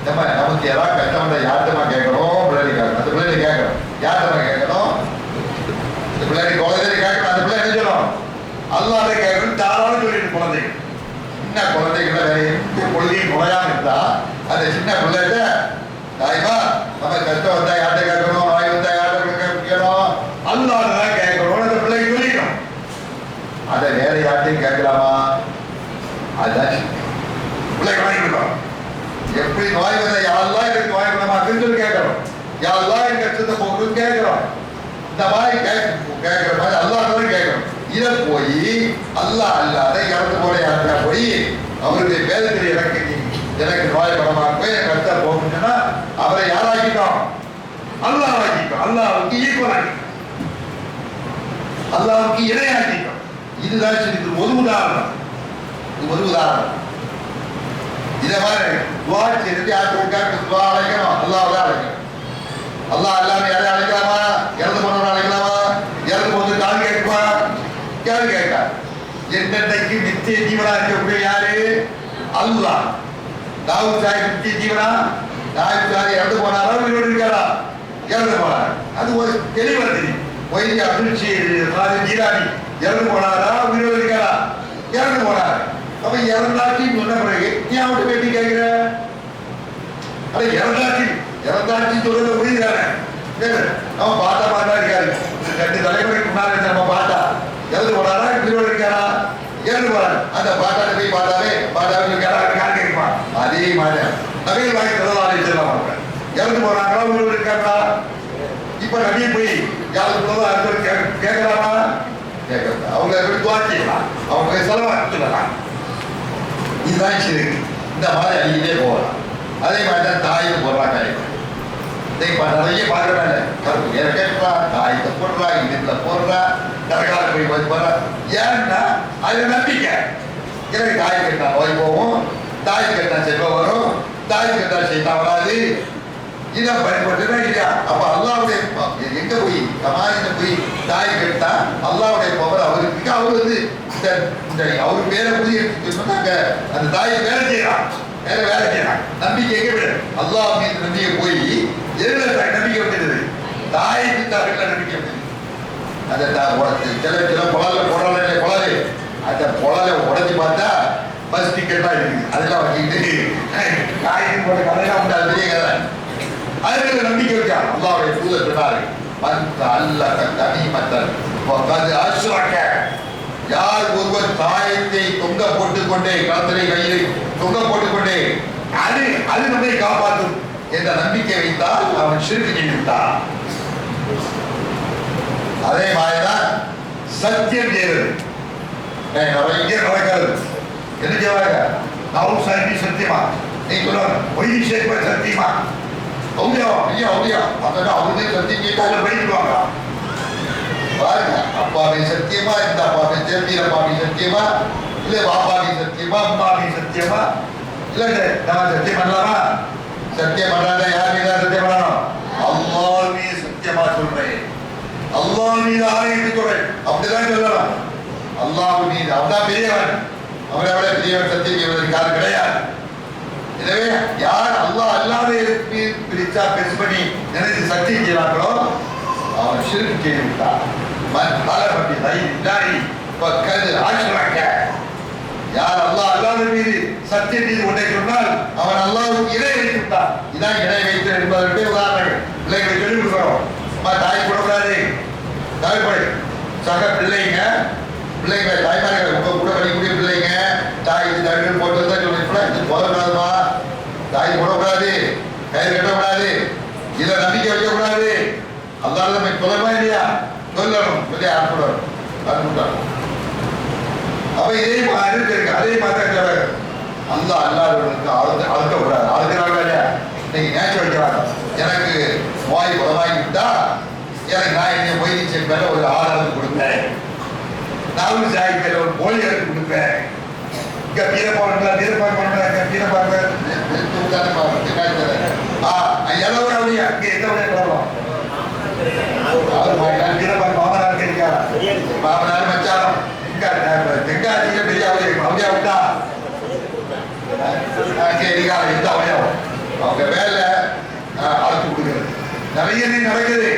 நமக்கு யாராவது கஷ்டம் யார்கிட்டமா கேட்கணும் பிள்ளைகள் கேட்கணும். அந்த பிள்ளைகள் கேட்கணும் யார்கிட்டமா கேட்கணும்? இந்த பிள்ளைகள் குழந்தை கேட்கணும். அந்த பிள்ளை என்ன சொல்லணும்? அல்லாஹ்வை கேட்கணும். தாராளம் சொல்லிட்டு குழந்தைகள் சின்ன குழந்தைகளை வேற எந்த கொள்கையும் நுழையாம இருந்தா அந்த சின்ன பிள்ளைகிட்ட தாய்மா நம்ம கஷ்டம் வந்தா யார்கிட்ட கேட்கணும், வாய் வந்தா யார்கிட்ட கேட்கணும், அல்லாஹ்தான் கேட்கணும். அந்த பிள்ளைக்கு சொல்லிக்கணும். அதை வேற யார்ட்டையும் கேட்கலாமா? அதுதான் பிள்ளைக்கு வாங்கிக்கணும். எப்படி நோய் வந்த யாரெல்லாம் எனக்கு நோய் பண்ணமாக்குன்னு சொல்லி கேட்கணும். யாரெல்லாம் என் கஷ்டத்தை போக்குன்னு கேட்கிறோம். இந்த மாதிரி கேட்கிற மாதிரி அல்லாஹ் கேட்கணும். இதை போய் அல்லாஹ் அல்லாத இறந்து போல யாருக்கா போய் அவருடைய வேதத்தில் எனக்கு நோய் பணமாக்க என் கஷ்டத்தை போகணும்னு சொன்னா அவரை யாராக்கிட்டோம்? அல்லாஹ் ஆக்கிட்டோம். அல்லாஹ்வுக்கு ஈக்குவல் ஆக்கிட்டோம், அல்லாஹ்வுக்கு இணையாக்கிட்டோம். இதுதான் இது ஒரு உதாரணம். இது ஒரு உதாரணம். இதை மாதிரி துவா செய்து யாருக்கு துவா அழைக்கணும்? அல்லாஹ் தான் அழைக்கணும். அல்லாஹ் எல்லாமே யாரை அழைக்கலாமா? இறந்து போனவரை அழைக்கலாமா? இறந்து போது கால் கேட்குமா? கேள்வி கேட்க என்னென்னைக்கு நித்திய ஜீவனா இருக்கக்கூடிய யாரு? அல்லாஹ். தாவூத் சாஹிப் நித்திய ஜீவனா? தாவூத் சாஹிப் இறந்து போனாரா உயிரோடு இருக்காரா? இறந்து போனார். அது ஒரு தெளிவா தெரியும். ஒய்தி அப்துல் ஜீலானி இறந்து போனாரா உயிரோடு இருக்காரா? இறந்து போனார். அப்ப இறந்தாட்சி சொன்ன பிறகு நீ அவன் பேட்டி கேட்கிற? அட இறந்தாட்சி சொல்றது புரியுதானே? நம்ம பாட்டா பாட்டா இருக்காரு. 2 தலைமுறைக்கு முன்னாடி நம்ம பாட்டா இறந்து போனாரா உயிரோடு இருக்காரா? இறந்து போறாரு. அந்த பாட்டாட போய் பாட்டாவே இருக்காரா? கேட்பான். அதே மாதிரி நபிகள் வாங்கி சொல்லலாம் செல்லலாம். இறந்து போனாங்களா உயிரோடு இருக்காங்களா? இப்ப நபியை போய் யாருக்கு சொல்லுவோம் கேட்கலாமா? கேட்கலாம். அவங்க எப்படி துவா செய்யலாம், அவங்க செலவா சொல்லலாம். இதுதான் ஷிர்க். இந்த மாதிரி அடிக்கிட்டே போகலாம். அதே மாதிரி தான் தாயும் போடுறாங்க. நிறைய பார்க்கறாங்க. கருப்பு ஏற கேட்கறா, தாயத்தை போடுறா, இதுல போடுறா, தரகால போய் போடுறா. ஏன்னா அது நம்பிக்கை. எனக்கு தாய் கட்டா நோய் போகும், தாய் கட்டா செல்வம் வரும், தாய் கட்டா செய்தா வராது. இதை பயன்படுத்துறா இல்லையா? அப்ப அல்லாவுடைய எங்க போய் கமாயில போய் தாய் கட்டா அல்லாவுடைய பவர் அவருக்கு அவரு அவரு பேரை புரிய சொன்னாங்க. அந்த தாயை வேலை செய்யறான், வேலை செய்யறான். நம்பிக்கை எங்க விட அல்லாஹ் மீது நம்பிக்கை போய் எதுல நம்பிக்கை விட்டது? தாய்க்கு தாய்ல நம்பிக்கை விட்டது. அந்த சில குழால போடுறாங்க குழாது, அந்த குழால உடச்சி பார்த்தா பஸ் டிக்கெட் தான் இருக்குது. அதெல்லாம் வச்சுக்கிட்டு தாய்க்கு போட்ட கதையெல்லாம் உண்டு. அது பெரிய கதை. அதுக்கு நம்பிக்கை வச்சான். அல்லாவுடைய தூதர் சொன்னாரு, யார் ஒருவர் தாயத்தை தொங்க போட்டுக்கொண்டே களத்திலே கையிலே தொங்க போட்டுக்கொண்டே அது நம்மை காப்பாற்றும் என்ற நம்பிக்கை வைத்தால் அவன் ஷிர்க் செய்துவிட்டான். அதே மாதிரிதான் சத்தியம் செய்வது. இங்கே நடக்கிறது என்ன செய்வாங்க? தாவூத் சாஹிப் சத்தியமா? நீ சொல்லுவாங்க ஒய்தி ஷேக் சத்தியமா? அவருமே சத்தியம் கேட்டாங்க படிச்சுடுவாங்க. பாருங்க, அப்பாவை சத்தியமா, இந்த அப்பாவை ஜெபீர் அப்பாவை சத்தியமா, இல்ல பாப்பாவை சத்தியமா, அம்மாவை சத்தியமா, இல்ல நம்ம சத்தியம் பண்ணலாமா? சத்தியம் பண்ணாத யார் மீதா சத்தியம் பண்ணணும்? அல்லாஹ் மீது சத்தியமா சொல்றேன், அல்லாஹ் மீது ஆணையிட்டு சொல்றேன். அப்படிதான் சொல்லலாம். அல்லாஹ் மீது அவதான் பெரியவன், அவரை விட பெரியவன் சத்தியம் செய்வதற்கு யாரும் கிடையாது. எனவே யார் அல்லாஹ் அல்லாத பிரிச்சா பெருசு பண்ணி நினைத்து சத்தியம் செய்யறாங்களோ அவன் ஷிர்க் செய்து விட்டார். யார் அல்லாஹ் அல்லாத மீது சத்தியம் மீது ஒன்றை சொன்னால் அவன் அல்லாஹ்வுக்கு இணை வைத்து விட்டான். இதான் இணை வைத்து என்பதற்கு உதாரணங்கள். பிள்ளைகளை சொல்லிக் கொடுக்கிறோம். தாய் போடக்கூடாது, தாய்ப்படை சக பிள்ளைங்க தாய்மார்கள் உங்க கூட படிக்கக்கூடிய பிள்ளைங்க தாய் இது தடுக்கல் போட்டு தான் சொல்லி போதக்கூடாதுமா, தாய் போடக்கூடாது, கயிறு கட்டக்கூடாது, இதை நம்பிக்கை வைக்கக்கூடாது. அல்லாஹ் நம்ம சொல்லணுமா இல்லையா? சொல்லணும், சொல்லி அனுப்பிடணும். அப்ப இதே மாதிரி இருக்கு. அதே மாதிரி அல்லாஹ் அல்லாதவர்களுக்கு அழுத்தக்கூடாது. அழுக்கிறாங்க இல்லையா? இன்னைக்கு நேச்சு வைக்கிறாங்க. எனக்கு நோய் குணமாகி விட்டா எனக்கு நான் என்ன மொய்தீன் ஷேக் மேல ஒரு ஆதாரத்து கொடுப்பேன், நாகூர் சாஹிப் மேல ஒரு மொழி எடுத்து கொடுப்பேன், இங்க வீரப்பாடுங்களா வீரப்பாடு பண்றாங்க வீரப்பாடு எவ்வளவு அப்படியா இங்க எந்த வழியா கிளம்பலாம் வீரப்பாடு மாமனார் கிடைக்காரா மாமனார் மச்சாரம் இங்க தென்காசியில பெரிய அப்படியா விட்டா சரிக்கார எந்த அவயம் அவங்க வேலை அழைத்து கொடுக்கிறது நிறைய நடக்குது.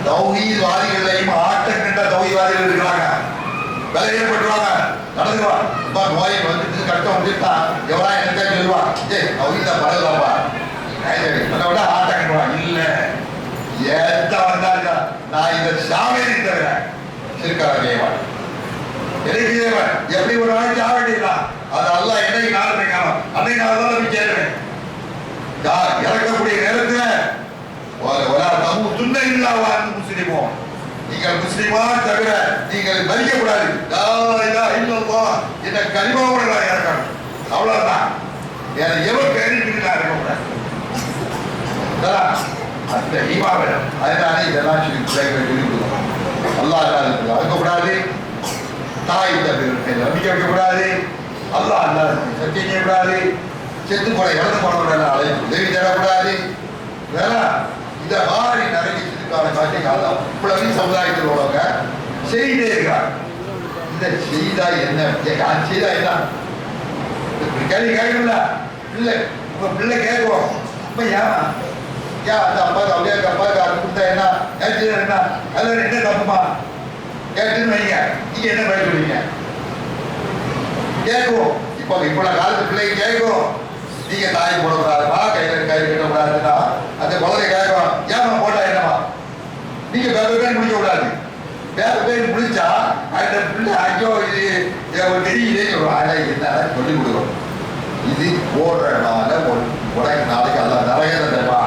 தௌஹீத்வாதிகளையும் ஆட்டம் கண்ட தௌஹீத்வாதிகள் இருக்கிறாங்க. வேலை ஏற்பட்டுருவாங்க நடந்துருவான். இப்ப நோய் வந்துட்டு கட்டம் வந்துட்டா எவ்வளோ என்ன சொல்லுவான், தௌஹீத பரவாயில்லப்பா அதை விட ஆட்டம் கட்டுவான். இல்ல ஏத்த வந்தாருக்கா நான் இந்த சாவேரி தவிர இருக்கார தேவன் எனக்கு தேவன் எப்படி ஒரு நாளைக்கு சாவேடிக்கலாம் அது அல்ல என்னைக்கு நாள் காலம் அன்னைக்கு நாள் தான் போய் சேருவேன். இறக்கக்கூடிய நேரத்தில் முஸ்லிமோ நீங்கள் முஸ்லிமா தவிர நீங்கள் மதிக்கக்கூடாது. என்ன கனிமாவோட நான் இறக்கணும் அவ்வளவுதான். வேற எவ்வளவு பேருக்கு நான் இருக்கக்கூடாது. அந்த ஈமாவிடம் அதனால இதெல்லாம் பிள்ளைகளை சொல்லி கொடுக்கணும். அல்லாஹ் அழைக்கக்கூடாது, தாய் தந்தை நம்பிக்கை வைக்கக்கூடாது, அல்லாஹ் அல்லாஹ் சத்தியம் செய்யக்கூடாது, செத்து போன இறந்து போனவர்கள் அழைப்பு உதவி தேடக்கூடாது. இந்த மாதிரி நிறைய சிறுக்கான காட்சிகள் இவ்வளவு சமுதாயத்தில் உள்ளவங்க செய்தே இருக்காங்க. இந்த செய்தா என்ன செய்தா என்ன கேள்வி கேட்கல பிள்ளை உங்க பிள்ளை கேட்கும். இப்ப ஏன் அந்த அப்பாவுக்கு அப்படியே அப்பாவுக்கு அது கொடுத்தா என்ன என்ன அதுல என்ன தப்புமா கேட்டுன்னு வைங்க. நீங்க என்ன பயன் சொல்லுவீங்க? கேட்கும். இப்போ காலத்து பிள்ளைங்க கேட்கும். நீங்க தாய் போடக்கூடாதுமா கையில கட்டக்கூடாதுன்னா அந்த குழந்தை கேட்கும். ஏமா போட்டா என்னமா நீங்க வேற பேர் முடிக்க கூடாது. வேற பேர் முடிச்சா அந்த பிள்ளை ஐயோ இது தெரியலே சொல்லுவாங்க. என்ன சொல்லி கொடுக்கணும். இது போடுறதுனால உனக்கு நாளைக்கு அல்ல நிறைய தருவா.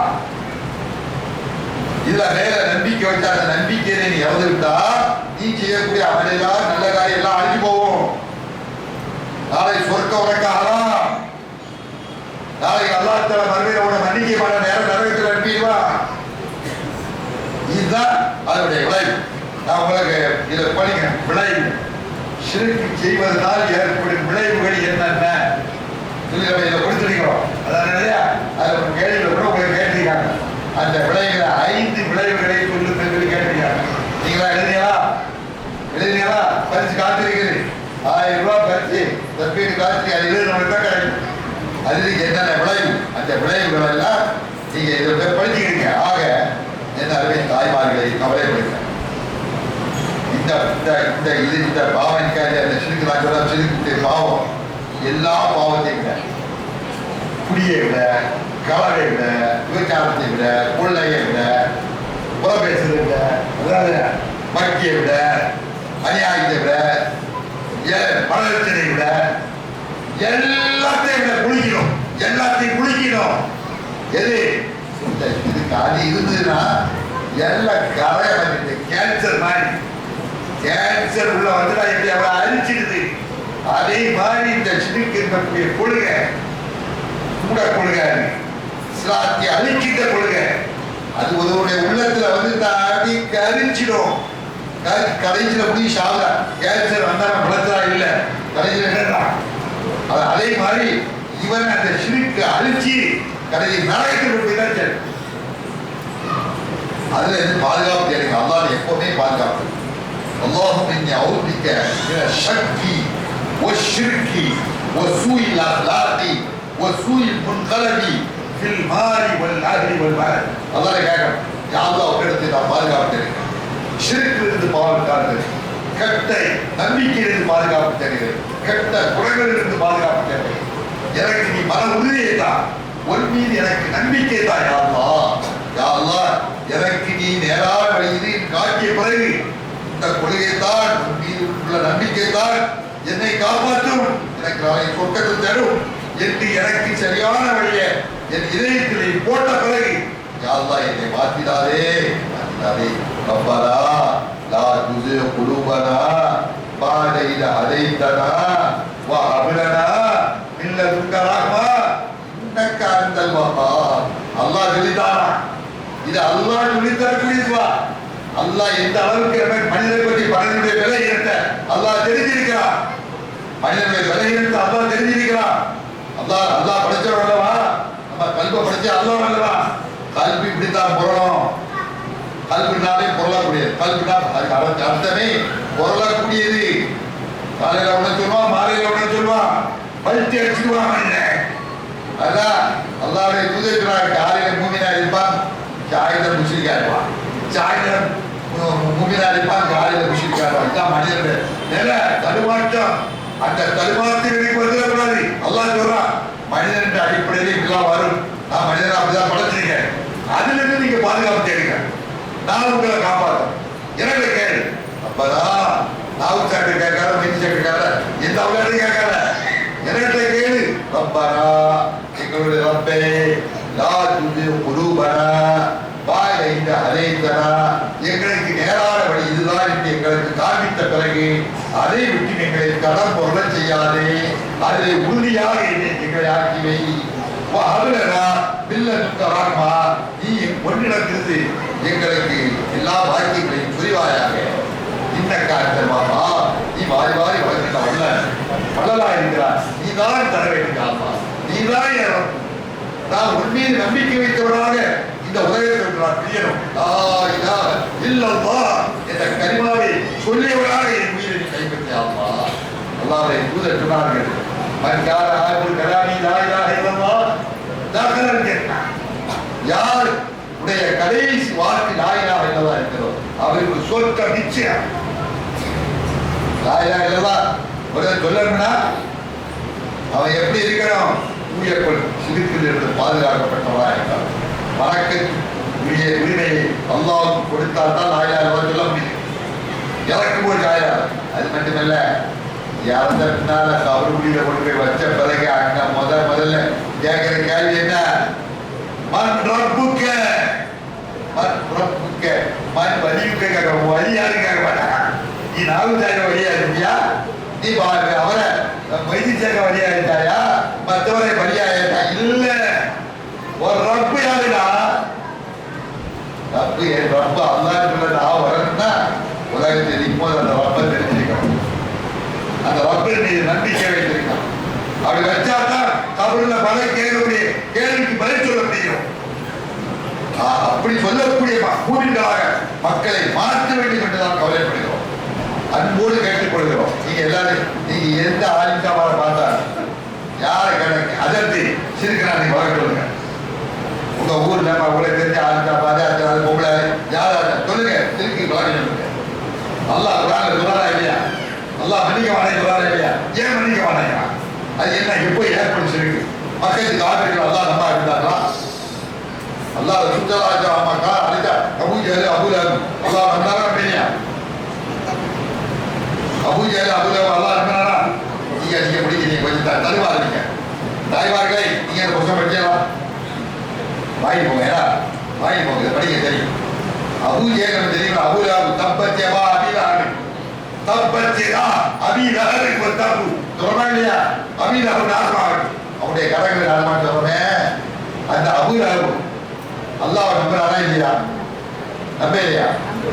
இதுல மேல நம்பிக்கை வச்சா அந்த நம்பிக்கையை நீ இறந்து விட்டா நீ செய்யக்கூடிய அமலெல்லாம் நல்ல காரியம் எல்லாம் அழிஞ்சு போவோம். நாளை சொர்க்க உனக்கு ஆறாம். நாளைக்கு அல்லாஹ்தால மறுமையோட மன்னிக்கை பண்ண நேரம் நரகத்தில் அனுப்பிடுவா. இதுதான் அதனுடைய விளைவு. நான் உங்களுக்கு இதை படிங்க. விளைவு ஷிர்க் செய்வதனால் ஏற்படும் விளைவுகள் என்னென்ன இதை கொடுத்துருக்கிறோம். அதான் இல்லையா? அதில் ஒரு கேள்வியில் கூட உங்களுக்கு கேட்டிருக்காங்க. அந்த விளைவுகளை 5 விளைவுகளை சொல்லுங்கள் சொல்லி கேட்டிருக்காங்க. நீங்களா எழுதினீங்களா? பரிசு காத்திருக்குது. 1000 ரூபாய் பரிசு தற்பீடு காத்திருக்கு. அது நம்மளுக்கு தான் கிடைக்கும். அதுக்கு என்னென்ன விளைவு அந்த விளைவுகள் எல்லாம் நீங்க இதை படிச்சுக்கிறீங்க. ஆக என்ன அருமை தாய்மார்களை கவலைப்படுங்க. இந்த பாவனிக்காத அந்த சிறுக்கு நான் சொல்ல சிறுக்கு பாவம் எல்லா பாவத்தையும் விட, குடியை விட, களவை விட, விபச்சாரத்தை விட, கொள்ளையை விட, புறப்பேசுறதை விட, அதாவது மக்கியை விட, அநியாயத்தை விட, மனரட்சனை விட எல்லாத்தையும் விட குளிக்கணும். எல்லாத்தையும் குளிக்கணும். எது இதுக்கு அது இருந்ததுன்னா எல்லாம் கரைய வந்து கேன்சர் மாதிரி கேன்சர் உள்ள வந்து எப்படி அவரை அழிச்சிடுது. அதே மாதிரி இந்த சிறுக்கு இருக்கக்கூடிய கொள்கை கூட கொள்கை இஸ்லாத்தை அழிக்கின்ற கொள்கை அது ஒருவருடைய உள்ளத்துல வந்து தாண்டி கரிச்சிடும். கடைசியில முடிவு சாவல கேன்சர் வந்தா பிளச்சா இல்லை கடைசியில் என்னதான் அதே மாதிரி இவன் அந்த சிறுக்கு அழிச்சு கடைசி நரகத்தில் போய்தான் சரி. அதுல இருந்து பாதுகாப்பு தேடுங்க. அல்லாஹ் எப்பவுமே பாதுகாப்பு. அல்லாஹும் இன்னி அவுதிக்க மின ஷக்கி வஷ்ஷிர்கி வஸூஇல் அக்லாகி வஸூஇல் முன்கலபி ஃபில் மாரி வல் அஹ்லி வல் மல். அல்லாஹ் கேட்கணும். யா அல்லாஹ் உன்னிடத்தில் நான் பாதுகாப்பு தேடுகிறேன். ஷிர்க்கிலிருந்து பாதுகாப்பு தேடுகிறேன். கெட்ட நம்பிக்கையிலிருந்து பாதுகாப்பு தேடுகிறேன். கெட்ட குறைகளிலிருந்து பாதுகாப்பு தேடுகிறேன். எனக்கு நீ மன உறுதியை தான், உன் மீது எனக்கு நம்பிக்கை தான். யா அல்லாஹ், யா அல்லாஹ் எனக்கு நீ நேரான வழியில் காட்டிய பிறகு இந்த கொள்கைத்தான் உன் மீது உள்ள நம்பிக்கைத்தான் என்னை காப்பாற்றும், எனக்கு நாளை சொர்க்கத்தை தரும் என்று எனக்கு சரியான வழியை என் இதயத்தில் போட்ட பிறகு யா அல்லாஹ் என்னை மாற்றிடாதே ரப்பனா லா துஸிக் குலூபனா பஅத இத ஹதைதனா وهب لنا من لدنك رحمة إنك أنت الوهاب. அல்லாஹ் சொல்லிட்டாரா? இது அல்லாஹ் சொல்லித்தரக்கூடியதுவா? அல்லாஹ் எந்த அளவுக்கு மனிதனை பற்றி மனிதனுடைய விலையினத்தை அல்லாஹ் தெரிஞ்சிருக்கிறான். மனிதனுடைய விலையினத்தை அல்லாஹ் தெரிஞ்சிருக்கிறான். அல்லாஹ் படைச்சவன் அல்லவா? நம்ம கல்வை படைச்ச அல்லாஹ் அல்லவா? கல்வி இப்படித்தான் புரணும். கல்வினாலே பொருளக்கூடியது. கல்வினா அதுக்கு அர்த்தமே பொருளக்கூடியது. காலையில ஒண்ணு சொல்லுவான், மாலையில ஒண்ணு சொல்லுவான், பல்ட்டி அடிச்சுடுவான் மனிதன். அதான் அல்லாஹ்வுடைய தூதர் காலையில மூமினா இருப்பான், சாயந்தரம் முஸ்லிக்கா இருப்பான். சாயந்தரம் மூமினா இருப்பான், காலையில முஸ்லிக்கா இருப்பான். இதுதான் மனிதனுடைய நிலை, தடுமாற்றம். அந்த தடுமாற்றத்திற்கு வந்துடக்கூடாது. அல்லாஹ் சொல்றான், மனிதன் அடிப்படையில் இப்படிலாம் வரும். நான் மனிதனை அப்படிதான் படைச்சிருக்கேன். அதுல இருந்து நீங்க பாதுகாப்பு தேடுங்க. நான் உங்களை காப்பாற்றேன். எனக்கு கேளு. அப்பதான் நாவு சாட்டு கேட்காத, மெஞ்சி சாட்டு கேட்காத, எந்த அவளையும் கேட்காத, என்கிட்ட கேளு. ரப்பனா, எங்களுடைய ரப்பே, லா துஜி குலூபனா பாய் இந்த அலைந்தனா, எங்களுக்கு நேரான வழி இதுதான் என்று எங்களுக்கு காண்பித்த பிறகு அதை விட்டு எங்களை கடன் பொருளை செய்யாதே, அதில் உறுதியாக எங்களை ஆக்கி வை. அதுலனா பில்லா நீ ஒன்றிடத்திலிருந்து எங்களுக்கு எல்லா வாக்கியங்களையும் புரிவாயாக. இந்த காரணமாமா நீ வாரி வாரி வளர்க்கிற வள்ளலா இருக்கிறார். நீ தான் தர வேண்டிய, நீ தான் நான் உண்மையை நம்பிக்கை வைத்தவராக இந்த உலகத்தில் நான் பிரியணும். என்ற கரிமாவை சொல்லியவராக என் உயிரை நீ கைப்பற்றியாமா. அல்லாஹ்வை தூதர் சொன்னார்கள், மன்கார ஆகுல் கலாமி லா இலாஹ இல்லல்லாஹ் தகலல் ஜன்னah. யார் உடைய கடைசி வார்த்தை லா இலாஹ இல்லல்லாஹ் இருக்கிறதோ அவருக்கு சொர்க்கம் நிச்சயம். லா இலாஹ இல்லல்லாஹ் ஒரு சொல்லணும்னா அவன் எப்படி இருக்கணும்? தூயக்குள் சிறுக்கில் இருந்து பாதுகாக்கப்பட்டவராக இருக்கிறார். வணக்க உரிமையை அல்லாஹ்வுக்கு கொடுத்தால் தான் லா இலாஹ இல்லல்லாஹ் சொல்ல முடியும். இறக்கும் போது லா இலாஹ, அது மட்டுமல்ல இறந்த பின்னால கபருக்குள்ள கொண்டு போய் வச்ச பிறகு அங்க முதல்ல கேட்கிற கேள்வி என்ன? மன் ரப்புக்க, மன் ரப்புக்க, மன் வலியுக்க கேட்க, வழி யாரும் கேட்க மாட்டாங்க. நீ நாகுச்சாக வழியா இருக்கியா? நீ பாருங்க அவரை வைத்தியசாக வழியா இருந்தாயா? மற்றவரை வழியா இருந்தா இல்ல. ஒரு ரப்பு யாருடா? ரப்பு என் ரப்பு அல்லாஹ் சொல்ல நான் வரணும்னா உலகத்தில் இப்போது அந்த ரப்பை தெரிஞ்சிருக்கணும். அந்த ரப்பின் மீது நம்பிக்கை வைத்திருக்கணும். அப்படி வச்சாதான் கபருல பல கேள்விக்கு பதில் சொல்ல முடியும். அப்படி சொல்லக்கூடிய மூமின்களாக மக்களை மாற்ற வேண்டும் என்றுதான் கவலைப்படுகிறோம். அன்போடு கேட்டுக்கொள்கிறோம். நீங்க எல்லாரும் நீங்க எந்த ஆலிம்காவால பார்த்தா யாரை கணக்கு அதற்கு சிறுக்கிறான் நீங்க வளர்க்க சொல்லுங்க. உங்க ஊர்ல உங்களை தெரிஞ்ச ஆலிம்கா பார்த்து அது பொம்பளை யாராவது சொல்லுங்க, சிறுக்கு வளர்க்க சொல்லுங்க. அல்லாஹ் குர்ஆன்ல சொல்றாரா இல்லையா? அல்லாஹ் மன்னிக்க மாட்டேன் சொல்றாரா இல்லையா? ஏன் மன்னிக்க மாட்டேங்கிறான்? அது என்ன எப்போ ஏற்படுத்திருக்கு? மக்களுக்கு காட்டுகள் அல்லாஹ் நம்ப இருந்தாங்களா? அல்லாஹ் சுத்தராஜா அம்மாக்கா அலிதா அபூஜஹல் அபூலஹப் அல்லாஹ் நம்பாரா இல்லையா? அபூஜஹல் அபூலஹப் அல்லாஹ் நம்பாரா? நீங்க பிடிக்கிறீங்க கொஞ்சம் தருவா இருக்கீங்க. தாய்மார்களை நீங்க அந்த புத்தகம் படிக்கலாம், வாங்கி போங்க. ஏன்னா வாங்கி போங்க, படிக்க தெரியும். அபூஜஹல் தெரியும். அபூலஹப் தப்பத்தியவா அபிலஹப் தப்பத்தியதா அபிலஹப் வதபு சொல்றா இல்லையா? அபிலஹப் நாசமாகட்டும், அவனுடைய கரங்களை நாசமாகட்டும் சொல்றேன். அந்த அபூலஹப் அல்லாஹ் நம்புறாரா இல்லையா? நம்ப இல்லையா?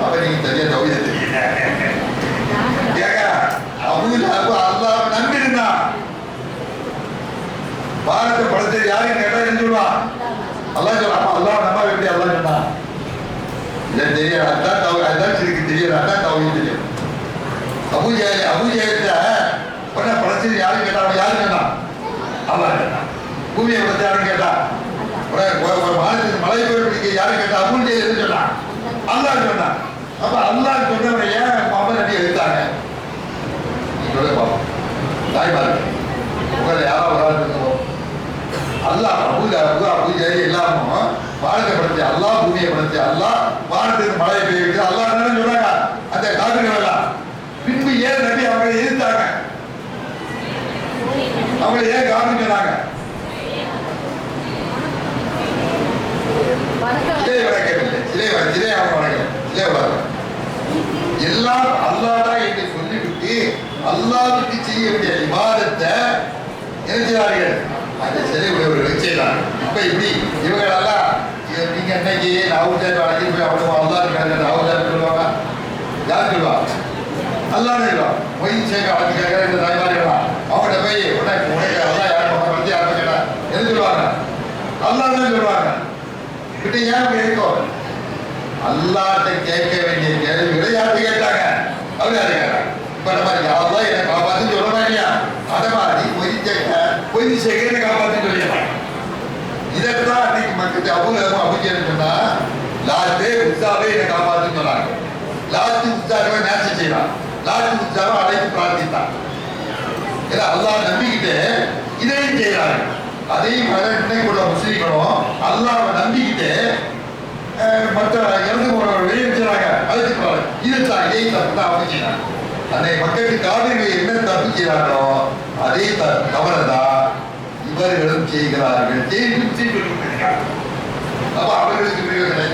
அவன் நீங்க தெரிய தௌஹீத தெரியல கேட்க. அபூலஹப் அல்லாஹ் நம்பிருந்தான். பாரத படத்தை யாரும் கேட்டா என்ன சொல்லுவான்? அல்லாஹ் சொல்றான். அல்லாஹ் நம்ப எப்படி? அல்லாஹ் சொன்னா இல்லை தெரியாது. அதான் சிறுக்கு தெரியாது, அதான் தௌஹீத் தெரியும். அபூஜஹல்ல படைச்சது யாரும் கேட்டா அவன் யாரும் சொன்னான்? அல்லாஹ் சொன்னான். பூமியை படைச்ச யாரும் கேட்டா ஒரு மாநிலத்துக்கு மழை பெய்ய யாரும் கேட்டா அபூஜஹல் எது சொன்னான்? அல்லாஹ் சொன்னான். அப்ப அல்லாஹ் சொன்னவரை ஏன் முகமது நபி எடுத்தாங்க? சொல்ல பாப்போம். தாய்மார்கள் உங்களை யாராவது அல்லாஹ் அபூஜஹல் எல்லாமும் வானத்தை படைச்சு அல்லாஹ், பூமியை படைச்சு அல்லாஹ், வானத்துக்கு மழை பெய்ய வைக்கிறது அல்லாஹ் தானே சொன்னாங்க. அந்த காவிரிகள் எல்லாம் பின்பு ஏன் நபி அவங்களை எதிர்த்தாங்க? அவங்களை ஏன் காரணம் சொன்னாங்க? சிலை வளர்க்கவில்லை, சிலை அவங்க வளர்க்கல, சிலை வளர்க்கல. எல்லாம் அல்லாஹ் என்று சொல்லிவிட்டு அல்லாஹ்வுக்கு செய்ய வேண்டிய இபாதத்தை நினைச்சார்கள் அந்த சிலை உடையவர்களை செய்தார். இப்ப இப்படி இவங்களெல்லாம் நீங்க இன்னைக்கு நாவுஜார் அழைச்சிட்டு போய் அவ்வளவு அல்லா இருக்காங்க நாவுஜார் சொல்லுவாங்க. யார் சொல்லுவா? அல்லான்னு சொல்லுவா. பொய் சேர்க்க அழைச்சி கேட்கிற இந்த தாய்மார்களா அவங்கள்ட்ட போய் உனக்கு அல்லா யார் பற்றி யாரும் கேட்டா எது சொல்லுவாங்க? அல்லான்னு சொல்லுவாங்க. இப்படி ஏன் இருக்கும்? அல்லாட்ட கேட்க வேண்டிய கேள்விகளை யார்கிட்ட கேட்டாங்க? அவர் யாரு கேட்டாங்க? இப்ப நம்ம யாரெல்லாம் என்னை காப்பாத்துன்னு சொல்லணும் இல்லையா? அதை மாதிரி பொய் சேர்க்க காப்பாத்துன்னு சொல்லிடலாம். இதைத்தான் அன்னைக்கு மக்கள் அபுஜேன்னு சொன்னா லாத்து உற்சாவே என்னை காப்பாத்துன்னு சொன்னாங்க. லாத்து உற்சாகவை நேர்ச்சி செய்யலாம். லாத்து உற்சாகம் அழைத்து பிரார்த்தித்தான். ஏன்னா அல்லாஹ் நம்பிக்கிட்டு இதையும் செய்யறாங்க. அதையும் இன்னைக்கு உள்ள முஸ்லீம்களும் அல்லாஹ்வை நம்பிக்கிட்டு மற்ற இறந்து போனவர்கள் செய்யறாங்க. அழைத்து இதுதான் இதே தப்பு தான் அவங்க செய்யறாங்க. அந்த மக்களுக்கு காவிரிகள் என்ன தப்பு செய்யறாங்களோ அதே தவறுதான் இவர்களும் செய்கிறார்கள். அப்ப அவர்களுக்கு கிடையாது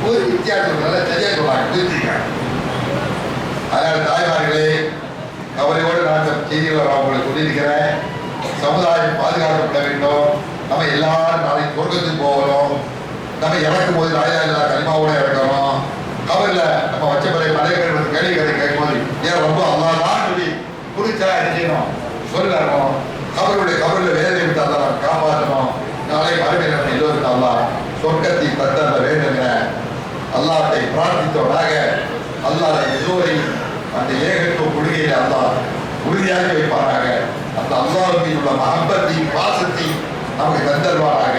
ஒரு வித்தியாசம் சரியா சொல்றாங்க, புரிஞ்சுக்காங்க. அதனால தாய்மார்களே, கவலையோடு நான் செய்திகளை அவங்களுக்கு சொல்லியிருக்கிறேன். சமுதாயம் பாதுகாக்கப்பட வேண்டும். நம்ம எல்லாரும் நாளைக்கு சொர்க்கத்துக்கு போகணும். நம்ம இறக்கும் போது ராஜா இல்லா கனிமாவோட இறக்கணும். கவரில் நம்ம வச்ச பிறகு மலைகள் கேள்வி கதை கேட்கும்போது ஏன் ரொம்ப அல்லாதான் சொல்லி குறிச்சா என்ன செய்யணும் சொல்லணும். கவரில் வேதனை விட்டு அல்லா காப்பாற்றணும். நாளை மறுமையில் நம்ம எல்லோரும் அல்லா சொர்க்கத்தை தத்தர வேண்டுங்கிற அல்லாஹ்வை பிரார்த்தித்தவனாக அல்லாஹ் எல்லோரையும் அந்த ஏகத்துவ கொள்கையில் அல்லாஹ் உறுதியாக வைப்பாராக. அந்த அல்லாஹ்வின் உள்ள மஹப்பத்தையும் பாசத்தையும் நமக்கு தந்தருவாராக.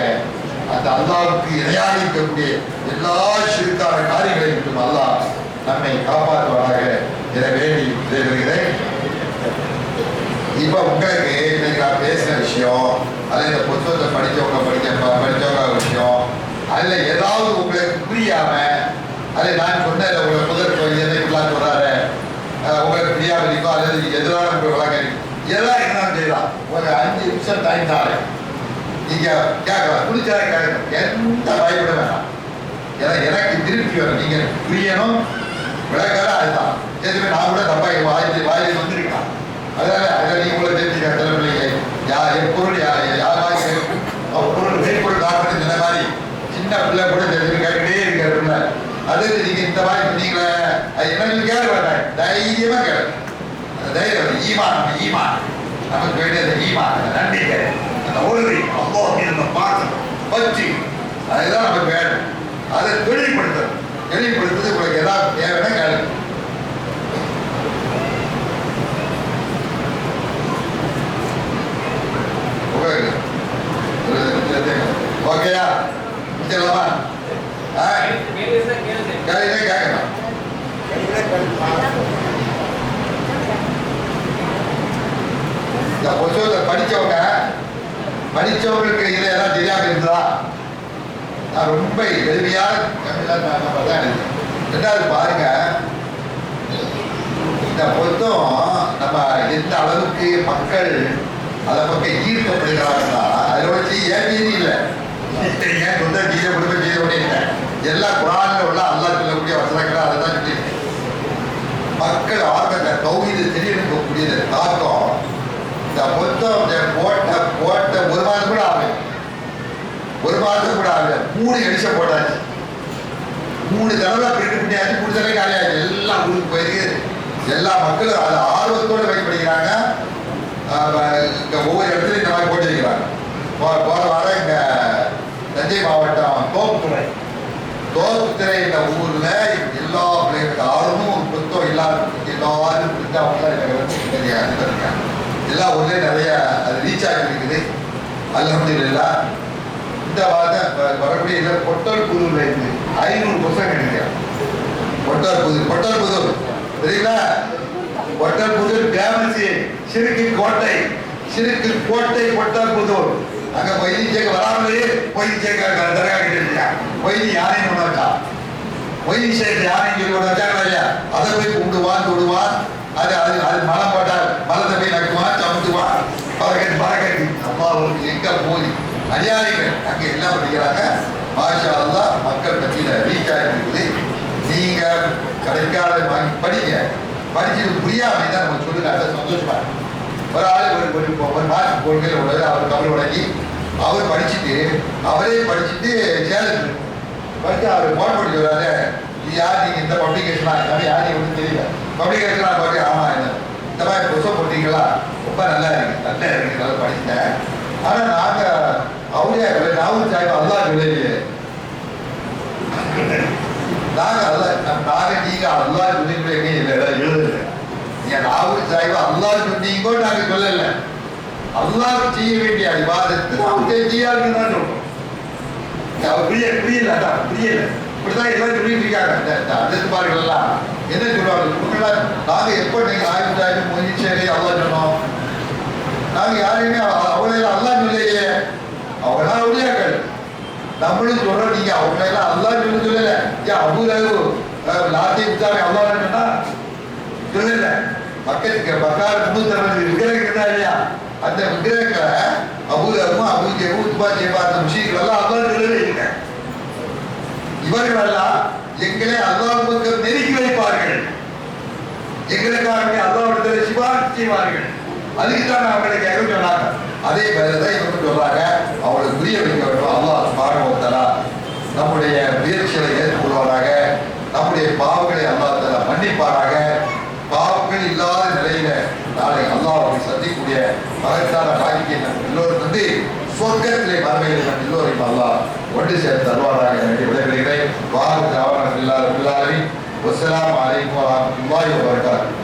அந்த அல்லாஹ்வுக்கு இணையாக இருக்கக்கூடிய எல்லா சிறுக்கான காரியங்களையும் விட்டும் அல்லாஹ் நம்மை காப்பாற்றுவாராக என வேண்டி விடைபெறுகிறேன். இப்ப உங்களுக்கு இன்னைக்கு நான் பேசின விஷயம், அது இந்த புத்தகத்தை படிச்சவங்க விஷயம், அதுல ஏதாவது உங்களுக்கு புரியாம, அது நான் சொன்ன உங்களை முதல் எதைக்குள்ளாம் சொல்றாரு உங்களுக்கு புரியாம இருக்கோ அல்லது எதிரான உங்களுக்கு வழங்க எல்லாம் என்ன செய்யலாம். ஒரு 5 நிமிஷம் டைம் தாரு. நீங்க கேட்கலாம், புரிச்சா கேட்கணும், எந்த பயப்பட வேணாம். ஏன்னா எனக்கு திருப்பி வரும், நீங்க புரியணும் விளக்காத அதுதான். எதுவுமே நான் கூட தப்பா வாயில் வந்துருக்கலாம். அதனால அதை நீங்க கூட தெரிஞ்சுக்க தலைப்பிள்ளைங்க யார் எப்பொருள் யார் பொருள் மேற்பொருள் காப்பது இந்த மாதிரி சின்ன பிள்ளை கூட தெரிஞ்சு கேட்டுட்டே இருக்கிற அது நீங்க இந்த மாதிரி சொன்னீங்களே அது என்ன கேட்க வேண்டாம், தைரியமா கேட்க. அந்த தைரியம் ஈமான் நமக்கு வேண்டியது ஈமான், அந்த நம்பிக்கை, அந்த உறுதி, அல்லாஹ்வின் பாசம் பற்றி அதுதான் நமக்கு வேணும். அதை தெளிவுபடுத்துறது உங்களுக்கு ஏதாவது தேவைன்னா கேளுங்க. ஓகேயா? முடிச்சிடலாமா? கேட்கலாம். இந்த புத்தகத்தை படிச்சவங்களுக்கு இதுல எல்லாம் தெரியாம இருந்தா நான் ரொம்ப எளிமையான தமிழ்தான். ரெண்டாவது பாருங்க, இந்த புத்தகம் நம்ம எந்த அளவுக்கு மக்கள் அதை பக்கம் ஈர்க்கப்படுகிறாங்கன்னா அதோட ஏன் இல்லை ஏன் சொந்த செய்த குடும்ப செய்த உடனே இல்லை. எல்லாம் குரான்ல உள்ள அல்லாஹ் சொல்லக்கூடிய வசனங்களை அதை தான் சொல்லி மக்கள் ஆர்வத்தை தௌஹீது தெரியக்கூடிய தாக்கம் இந்த புத்தகம் போட்ட ஒரு மாதம் கூட ஆகும். 3 எடிஷன் போட்டாச்சு. 3 தடவை பிரிண்ட் பண்ணியாச்சு. 3 தடவை காலியாச்சு. எல்லாம் ஊருக்கு போயிருக்கு. எல்லா மக்களும் அதை ஆர்வத்தோடு வைக்கப்படுகிறாங்க. ஒவ்வொரு இடத்துலையும் இந்த மாதிரி போட்டிருக்கிறாங்க. போன வாரம் இங்க தஞ்சை மாவட்டம் தோப்புத்துறை இந்த ஊர்ல எல்லா பிள்ளைங்களுக்கு ஆர்வமும் ஒரு புத்தகம் எல்லாரும் புத்தகம் எல்லா ஊர்லயும் நிறைய அது ரீச் ஆகி இருக்குது. அல்ஹம்துலில்லாஹ். இந்த வாரம் வரக்கூடிய பொட்டல் புதூர்ல இருந்து 500 புத்தகம் கிடைக்கும். பொட்டல் புதூர் தெரியுங்களா? பொட்டல் புதூர் ஃபேமஸ். சிறுக்கு கோட்டை பொட்டல் புதூர். அங்க பொய்தி சேர்க்க வராமலே பொய்தி சேர்க்க தரகா கிட்ட பொய்தி யாரையும் கொண்டு வச்சா பொய்தி சேர்க்க யாரையும் சொல்லி கொண்டு வச்சாங்களா இல்லையா? அதை போய் விடுவான். அது மலம் போட்டால் மலத்தை போய் நக்குவான், சமத்துவான், பறக்கட்டி அம்மா அவருக்கு எங்க போய் அநியாயிகள் அங்கே என்ன பண்ணிக்கிறாங்க. மாஷா அல்லாஹ் மக்கள் பற்றியில ரீச் ஆகிருக்குது. நீங்க கிடைக்காத வாங்கி படிச்சுட்டு புரியாம தான் நம்ம சொல்லுங்க. அதை சந்தோஷமா ஒரு ஆள் ஒரு மார்க் கொள்கையில் உள்ளது. அவர் தமிழ் உடங்கி அவர் படிச்சுட்டு அவரே படிச்சுட்டு சேலத்தில் படித்து அவர் போன் பண்ணி சொல்றாரு, இது யார் நீங்கள் இந்த பப்ளிகேஷனா யார் நீங்க வந்து தெரியல பப்ளிகேஷனா பாட்டு ஆமா இந்த மாதிரி புத்தகம் போட்டீங்களா ரொம்ப நல்லா இருக்கு நல்லா படிச்சிட்டேன். ஆனால் நாங்கள் அவரே ராகுல் சாஹிப் அல்லா சொல்லலையே, நீங்க அல்லா சொன்னீங்க எழுதுல நீங்க ராகுல் சாஹிப் அல்லா சொன்னீங்கோ நாங்க சொல்லல. அல்லாஹ் செய்ய வேண்டிய இபாதத்தை அவங்க செய்யாதுன்னு சொல்றோம். அவர் புரியல இப்படிதான் எல்லாம் சொல்லிட்டு இருக்காங்க. அடுத்து பாருங்கள்லாம் என்ன சொல்லுவாங்க, நாங்க எப்ப நீங்க ஆயுதாயும் முயற்சி அல்லா சொன்னோம், நாங்க யாரையுமே அவங்களெல்லாம் அல்லா சொல்லையே, அவங்களாம் அவளியாக்கள். நம்மளும் சொல்றோம் நீங்க அவங்களெல்லாம் அல்லா சொல்லல. ஏன் அபூலகு லாத்தி உத்தாமி அல்லா சொன்னா சொல்லல. பக்கத்துக்கு பக்கார் 360 விக்கிரகா இல்லையா, அந்த விக்கிரகங்களை அபூலகும் அபூஜேவும் உத்பாஜே பார்த்த விஷயங்கள் எல்லாம் அல்லா சொல்லவே இல்லை. இவர்களெல்லாம் எங்களை அல்லாஹ் பக்கம் நெருக்கி வைப்பார்கள், எங்களுக்காக அல்லாஹ்விடத்தில் சிபாரிசு செய்வார்கள். அதுக்கு தான் அவங்களை கேட்க சொன்னாங்க. அதே மாதிரிதான் இவங்க சொல்றாங்க, அவங்களுக்கு புரிய வைக்க வேண்டும். அல்லாஹ் சுப்ஹானஹு வ தஆலா நம்முடைய முயற்சிகளை ஏற்றுக்கொள்வாராக, நம்முடைய பாவங்களை அல்லாஹ் தஆலா மன்னிப்பாராக. பாவங்கள் இல்லாத நிலையில நாளை அல்லாஹ்வை சந்திக்கக்கூடிய மகத்தான பாக்கியை நம்ம எல்லோரும் வந்து சொர்க்கத்திலே மறுமையில் நம் எல்லோரையும் அல்லாஹ் ஒன்று சேர்த்து தருவாராக என்று விடைபெறுகிறேன். வாஹிரு தஅவானா அல்ஹம்துலில்லாஹி ரப்பில் ஆலமீன். வஸ்ஸலாமு அலைக்கும் வரஹ்மத்துல்லாஹி வபரகாத்துஹு.